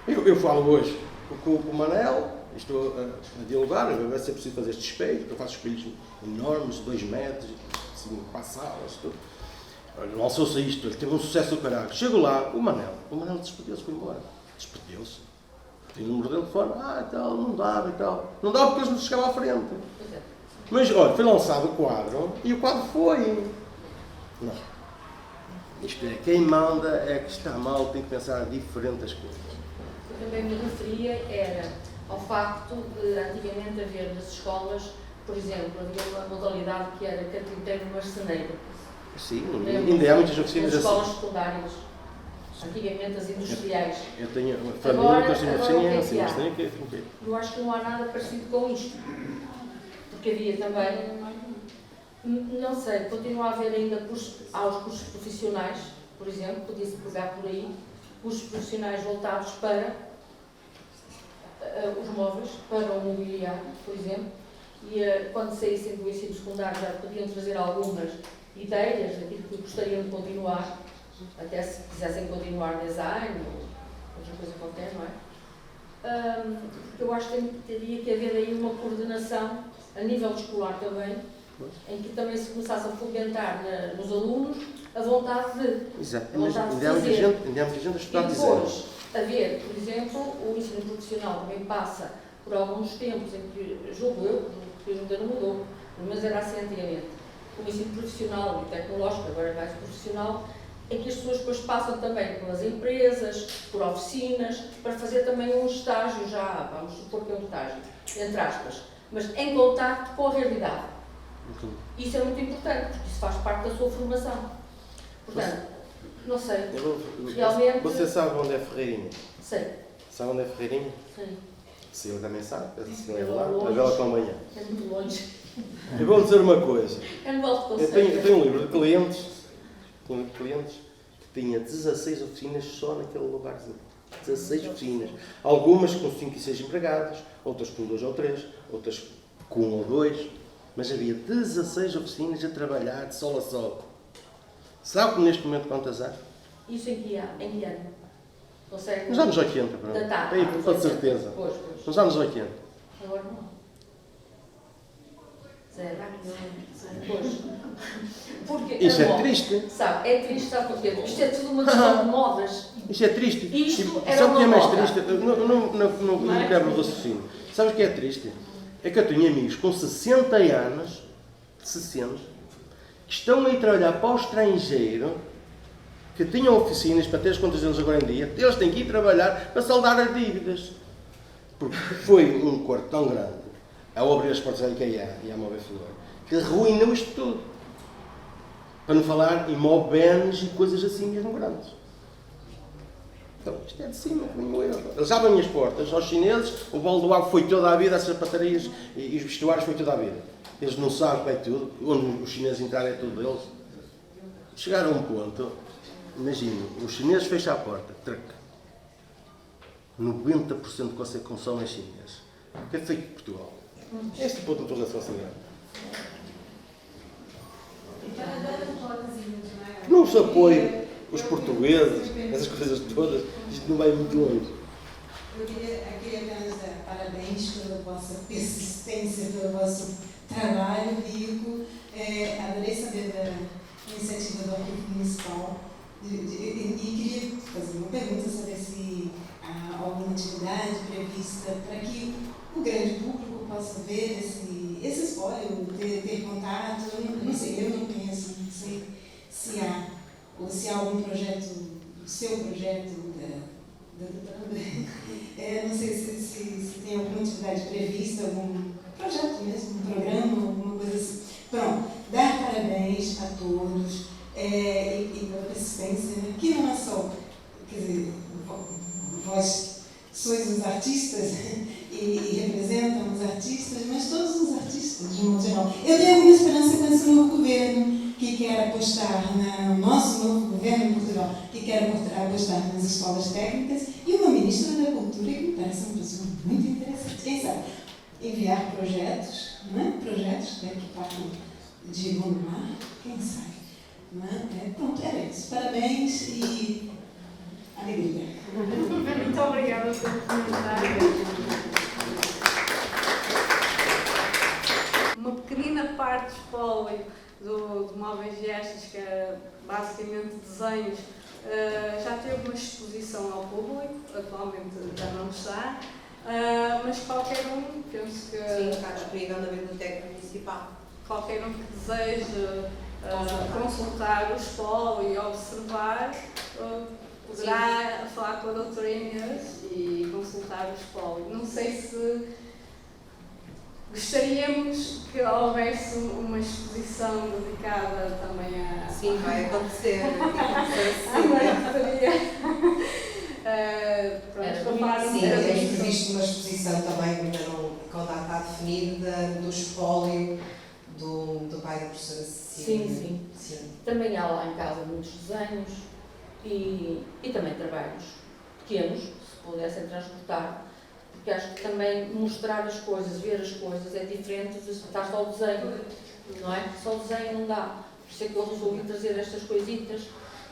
Eu falo hoje com o Manel, estou a dialogar, vai ser preciso fazer este espelho, eu faço espelhos enormes, 2 metros, assim, 4 salas, tudo. Olha, lançou-se isto, ele teve um sucesso do caralho. Chego lá, o Manel despediu-se, foi embora. Despediu-se. Tinha o número dele de fora, tal, não dava e tal. Não dava porque eles não chegavam à frente. Mas, olha, foi lançado o quadro e o quadro foi. Não. Isto é, quem manda é que está mal, tem que pensar diferente as coisas. Eu também me referia era ao facto de antigamente haver nas escolas, por exemplo, havia uma modalidade que era carpinteiro marceneiro. Sim, ainda há muitas oficinas nas assim. escolas secundárias. Antigamente as industriais. Eu tenho uma família que eu tenho oficina assim, mas tenho que. Eu acho que não há nada parecido com isto. Porque havia também, não sei, continua a haver ainda há os cursos profissionais, por exemplo, podia-se pegar por aí, cursos profissionais voltados para os móveis, para o mobiliário, por exemplo, e quando saíssem do ensino secundário já podiam trazer algumas ideias daquilo que gostariam de continuar, até se quisessem continuar design ou outra coisa qualquer, não é? Eu acho que teria que haver aí uma coordenação a nível escolar também, em que também se começasse a fomentar nos alunos a vontade de, exato. A vontade de Ainda há muita fazer. gente a estudar E design. depois haver, por exemplo, o ensino profissional também passa por alguns tempos em que, julgo eu, que ainda não mudou, mas era assim antigamente, o ensino profissional e tecnológico, agora é mais profissional, em que as pessoas depois passam também pelas empresas, por oficinas, para fazer também um estágio já, vamos supor que é um estágio, entre aspas, mas em contacto com a realidade. Isso é muito importante, porque isso faz parte da sua formação. Portanto, não sei, realmente... Você sabe onde é Ferreirinha? Sei. Sabe onde é Ferreirinha? Sei. Se ele também sabe, se ele é É lá, longe. a Bela Campanha. É muito longe. Eu vou dizer uma coisa. É no Alto Eu Conselho. tenho um livro de clientes, que tinha 16 oficinas só naquele lugarzinho. 16 oficinas. Algumas com 5 e 6 empregados, outras com 2 ou 3, outras com 1 ou 2. Mas havia 16 oficinas a trabalhar de sol a sol. Sabe que neste momento quantas há? Isso em que ano? Consegue? Nos anos 80, pronto. Datar. Aí, com certeza. Pois. Nos anos 80. Agora não. Zero. Pois. Porque Isso a é moda, triste. sabe, é triste, sabe porquê? Porque isto é tudo uma questão de modas. Isto é triste. Isto era sabe o que é uma mais moda. triste? Não quebro o raciocínio. Sabe o que é triste? É que eu tenho amigos com 60 anos, 60, que estão a ir trabalhar para o estrangeiro, que tinham oficinas para ter as contas deles agora em dia, eles têm que ir trabalhar para saldar as dívidas. Porque foi um quarto tão grande, ao abrir as portas da IKEA e à Móvel Flor, que arruinou isto tudo. Para não falar em móveis e coisas assim mesmo grandes. Então, isto é de cima, como eu. Eles abrem as portas aos chineses, o baldoado foi toda a vida, as sapatarias e os vestuários foi toda a vida. Eles não sabem bem tudo, onde os chineses entrarem é tudo deles. Chegaram a um ponto, imagino, os chineses fecham a porta, traca. 90% do que você consome é chinês. O que é feito de Portugal? Este ponto de interrogação assim grande. Não se apoia os portugueses, essas coisas todas, isto não vai muito longe. Eu queria apenas dar parabéns pela vossa persistência, pelo vosso trabalho, Rico. Adorei saber da iniciativa do Arquivo Municipal e queria fazer uma pergunta, saber se há alguma atividade prevista para que o grande público possa ver esse espólio, ter contato. Eu não sei, eu não conheço, não sei se há, ou se há algum projeto, seu projeto da doutora, não sei se tem alguma atividade prevista, algum projeto mesmo, um programa, alguma coisa assim. Pronto, dar parabéns a todos e pela persistência, né? Que não é só, quer dizer, vós sois os artistas e representam os artistas, mas todos os artistas, de modo geral. Eu tenho alguma esperança com esse novo governo que quer apostar no nosso novo governo em Portugal, que quer apostar nas escolas técnicas, e uma ministra da Cultura que me parece uma pessoa muito interessante. Quem sabe enviar projetos, né? Projetos que partam de Gondomar, quem sabe. Né? Pronto, era isso. Parabéns e alegria. Muito obrigada pelo comentário. basicamente desenhos. Já teve uma exposição ao público, atualmente já não está, mas qualquer um, penso que... Sim, está disponível na Biblioteca Municipal. Qualquer um que deseje consultar o espólio e observar, poderá falar com a doutora Inês e consultar o espólio. Não sei se gostaríamos que houvesse uma exposição dedicada também a... Sim, vai acontecer. Sim, temos previsto uma exposição também, ainda não, com a data a definir, do espólio do pai da professora Cecília. Sim. Também há lá em casa muitos desenhos e também trabalhos pequenos, se pudessem transportar, porque acho que também mostrar as coisas, ver as coisas é diferente de estar só o desenho, não é? Só o desenho não dá. Por isso é que eu resolvi trazer estas coisitas,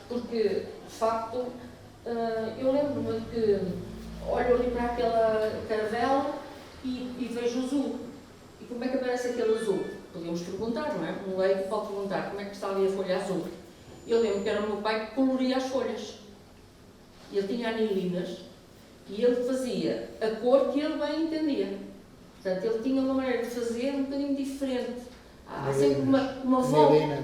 porque, de facto, eu lembro-me que olho ali para aquela caravela e vejo o azul. E como é que aparece aquele azul? Podíamos perguntar, não é? Um leigo pode perguntar como é que está ali a folha azul. Eu lembro que era o meu pai que coloria as folhas. Ele tinha anilinas e ele fazia a cor que ele bem entendia. Portanto, ele tinha uma maneira de fazer um bocadinho diferente. Há sempre uma volta.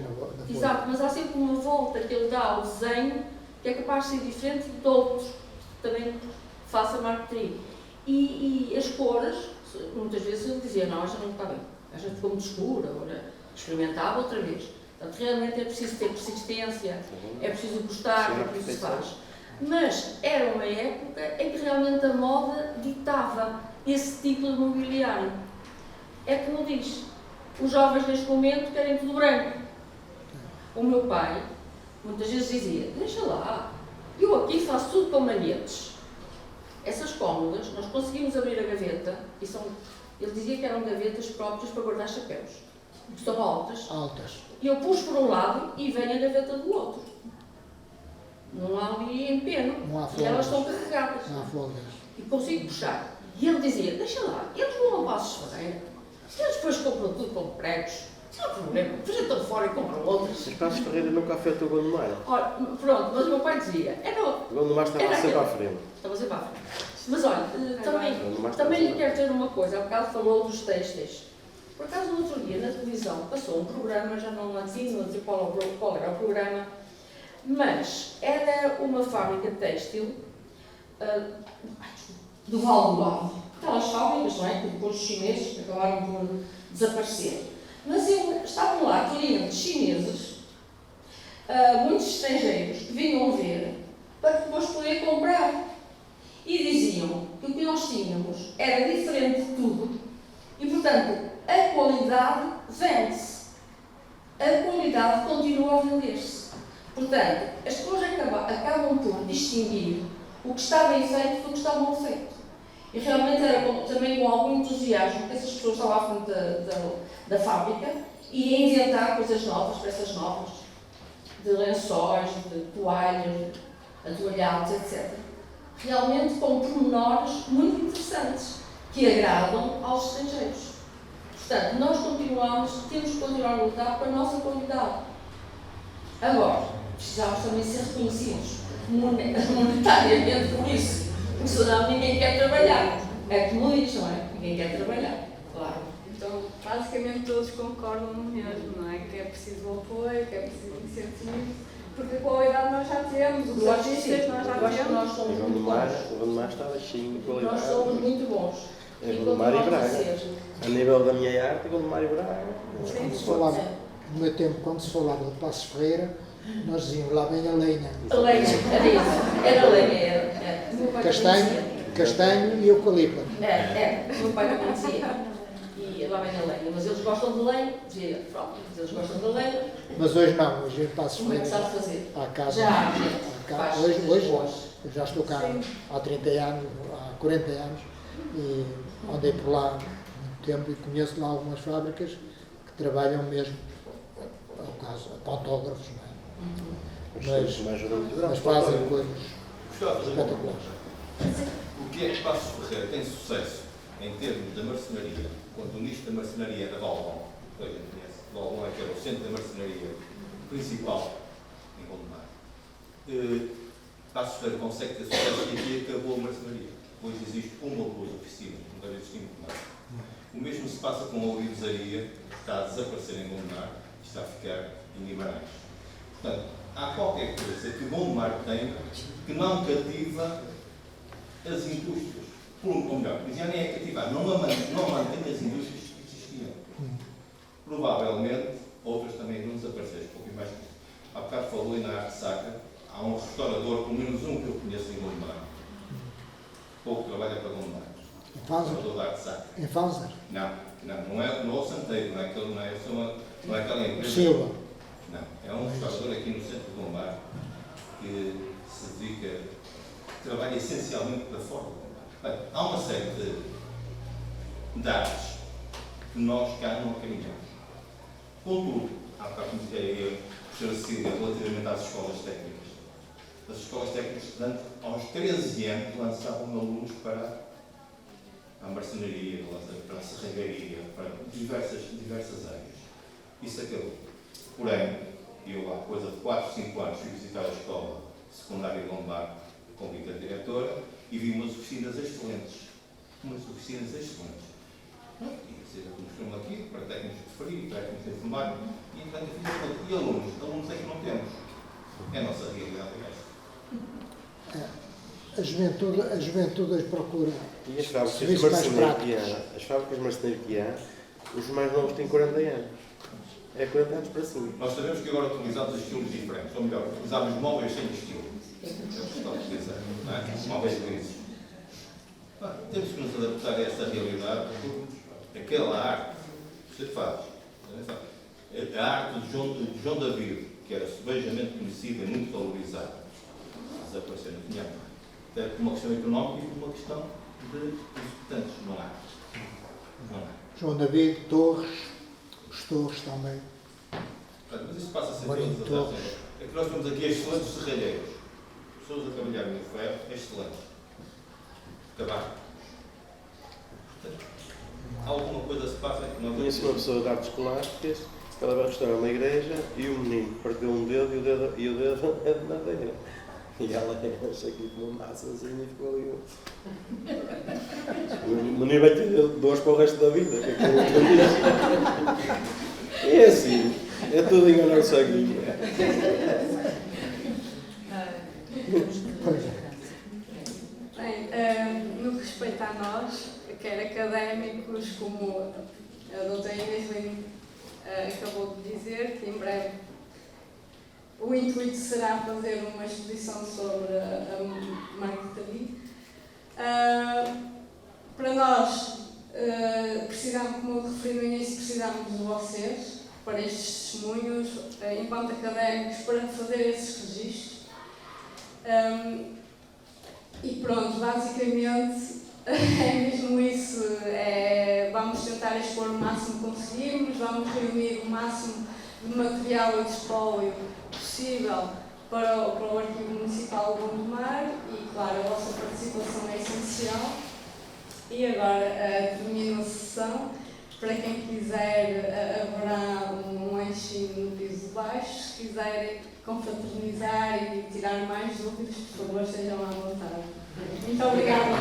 Exato, mas há sempre uma volta que ele dá ao desenho que é capaz de ser diferente de outros que também faça marketing. E as cores, muitas vezes ele dizia, não, esta não está bem, esta ficou muito escura, agora experimentava outra vez. Portanto, realmente é preciso ter persistência, é preciso gostar do que se faz. Mas era uma época em que realmente a moda ditava esse tipo de mobiliário. É como diz, os jovens neste momento querem tudo branco. O meu pai muitas vezes dizia, deixa lá, eu aqui faço tudo com malhetes. Essas cômodas, nós conseguimos abrir a gaveta, e ele dizia que eram gavetas próprias para guardar chapéus, que são altas. E eu pus por um lado e vem a gaveta do outro. Não há ali empeno, e elas estão carregadas. Não há folgas. E consigo puxar. E ele dizia, deixa lá, eles vão a Passos Ferreira, eles depois compram tudo com pregos. Não há problema, depois estão fora e compram outras. Mas Passos Ferreira nunca afetou o Gondomar. Olha, pronto, mas o meu pai dizia, O Gondomar estava sempre à frente. Estava sempre à frente. Mas olha, também lhe quero dizer uma coisa, há bocado falou dos têxteis. Por acaso, no outro dia, na televisão, passou um programa, já não ensino a dizer qual era o programa, mas era uma fábrica têxtil do Val do Alto. Aquelas fábricas, não é? Que depois os chineses que acabaram por desaparecer. Mas estavam lá clientes chineses, muitos estrangeiros, que vinham ver para depois poder comprar. E diziam que o que nós tínhamos era diferente de tudo e, portanto, a qualidade vende-se. A qualidade continua a vender-se. Portanto, as pessoas acabam por distinguir o que está bem feito do que está mal feito. E realmente era também com algum entusiasmo que essas pessoas estavam à frente da fábrica e a inventar coisas novas, peças novas, de lençóis, de toalhas, atoalhados, etc. Realmente com pormenores muito interessantes que agradam aos estrangeiros. Portanto, nós temos que continuar a lutar para a nossa qualidade. Agora, precisamos também ser reconhecidos monetariamente por isso, porque senão ninguém quer trabalhar. É como diz, não é? Ninguém quer trabalhar, claro. Então, basicamente todos concordam no mesmo, não é? Que é preciso apoio, que é preciso incentivo, porque a qualidade nós já temos, os artistas nós já temos. Nós somos muito bons. O Gondomar estava cheio de qualidade. Nós somos muito bons. É Gondomar e Braga. A nível da minha arte, Gondomar e Braga. Quando se falava, no meu tempo, quando se falava de Passos Ferreira, nós dizíamos lá vem a lenha. A lenha, era lenha, Castanho e eucalipto. O meu pai não conhecia. E lá vem a lenha. Mas eles gostam de lenha, dizia, pronto, eles gostam de lenha. Mas hoje não, hoje em Passos Como é que Ferreira. sabe fazer? Há casa. Já, hoje eu já estou cá há 30 anos, há 40 anos, e andei por lá muito tempo e conheço lá algumas fábricas que trabalham mesmo, ao caso, pantógrafos, não é? Mas fazem coisas espetaculares. O que é que Passos Ferreira tem sucesso em termos da marcenaria, quando o nicho da marcenaria é da Valbon, toda a gente conhece, Valbon é que era o centro da marcenaria principal em Gondomar. Passo Ferreira consegue ter sucesso e aqui acabou a marcenaria, pois existe uma ou duas oficinas, não deve existir muito mais. O mesmo se passa com a ourivesaria, que está a desaparecer em Gondomar e está a ficar em Guimarães. Portanto, há qualquer coisa que Gondomar tem que não cativa as indústrias. Ou melhor, já nem é cativar, não mantém as indústrias que existiam. Provavelmente, outras também vão desaparecer, um pouquinho mais. Há bocado falou aí na Arte Sacra, há um restaurador, pelo menos um que eu conheço em Gondomar, pouco trabalha para Gondomar. Em Falzer? Em Falzer? Não é o Santeiro, não é aquela empresa. Silva? Não, é um restaurador aqui no centro de Gondomar que se dedica, trabalha essencialmente para fora de Gondomar. Bem, há uma série de artes que nós cá não caminhamos. Contudo, há bocado me dizia aí a professora Cecília relativamente às escolas técnicas. As escolas técnicas, portanto, aos 13 anos lançavam alunos para a marcenaria, para a serralharia, para diversas áreas. Isso acabou. Porém, eu há coisa de 4, 5 anos fui visitar a escola secundária de Gondomar com a diretora e vi umas oficinas excelentes. Ia ser como estão aqui, para técnicos de frio, técnicos de informática, e alunos é que não temos. É a nossa realidade, aliás. A juventude hoje procura e as fábricas de marcenaria que há, os mais novos têm 40 anos. É 40 anos para cima. Nós sabemos que agora utilizamos estilos diferentes, ou melhor, utilizamos móveis sem estilo. É o que está a utilizar, não é? Móveis grises. Temos que nos adaptar a essa realidade, porque aquela arte que você faz, a arte de João David, que era subejamente conhecida e muito valorizada, desapareceu no Pinhão. Até por uma questão económica e por uma questão de executantes, não há. João David, Torres, os Torres também. Mas isso passa a ser todas as. É que nós temos aqui excelentes serralheiros. Pessoas a trabalhar no ferro, excelentes. Acabar. Alguma coisa se passa que não. Conheço uma pessoa de artes plásticas, ela vai restaurar uma igreja e o menino perdeu um dedo e o dedo é de madeira. E ela acha aqui com uma massa assim e ficou ali. O menino vai ter dores para o resto da vida. É assim, é tudo enganar o sanguinho. Bem, no que respeita a nós, quer académicos, como a doutora Inês Lino acabou de dizer, que em breve o intuito será fazer uma exposição sobre a marquetaria. Para nós, precisamos, como eu referi no início, precisamos de vocês para estes testemunhos, enquanto académicos, para fazer esses registros. E pronto, basicamente é mesmo isso. Vamos tentar expor o máximo que conseguirmos, vamos reunir o máximo de material e de espólio possível para o Arquivo Municipal de Gondomar e, claro, a vossa participação é essencial. E agora termino a sessão. Para quem quiser, haverá um lanchinho no piso de baixo. Se quiserem confraternizar e tirar mais dúvidas, por favor, estejam à vontade. Muito obrigada por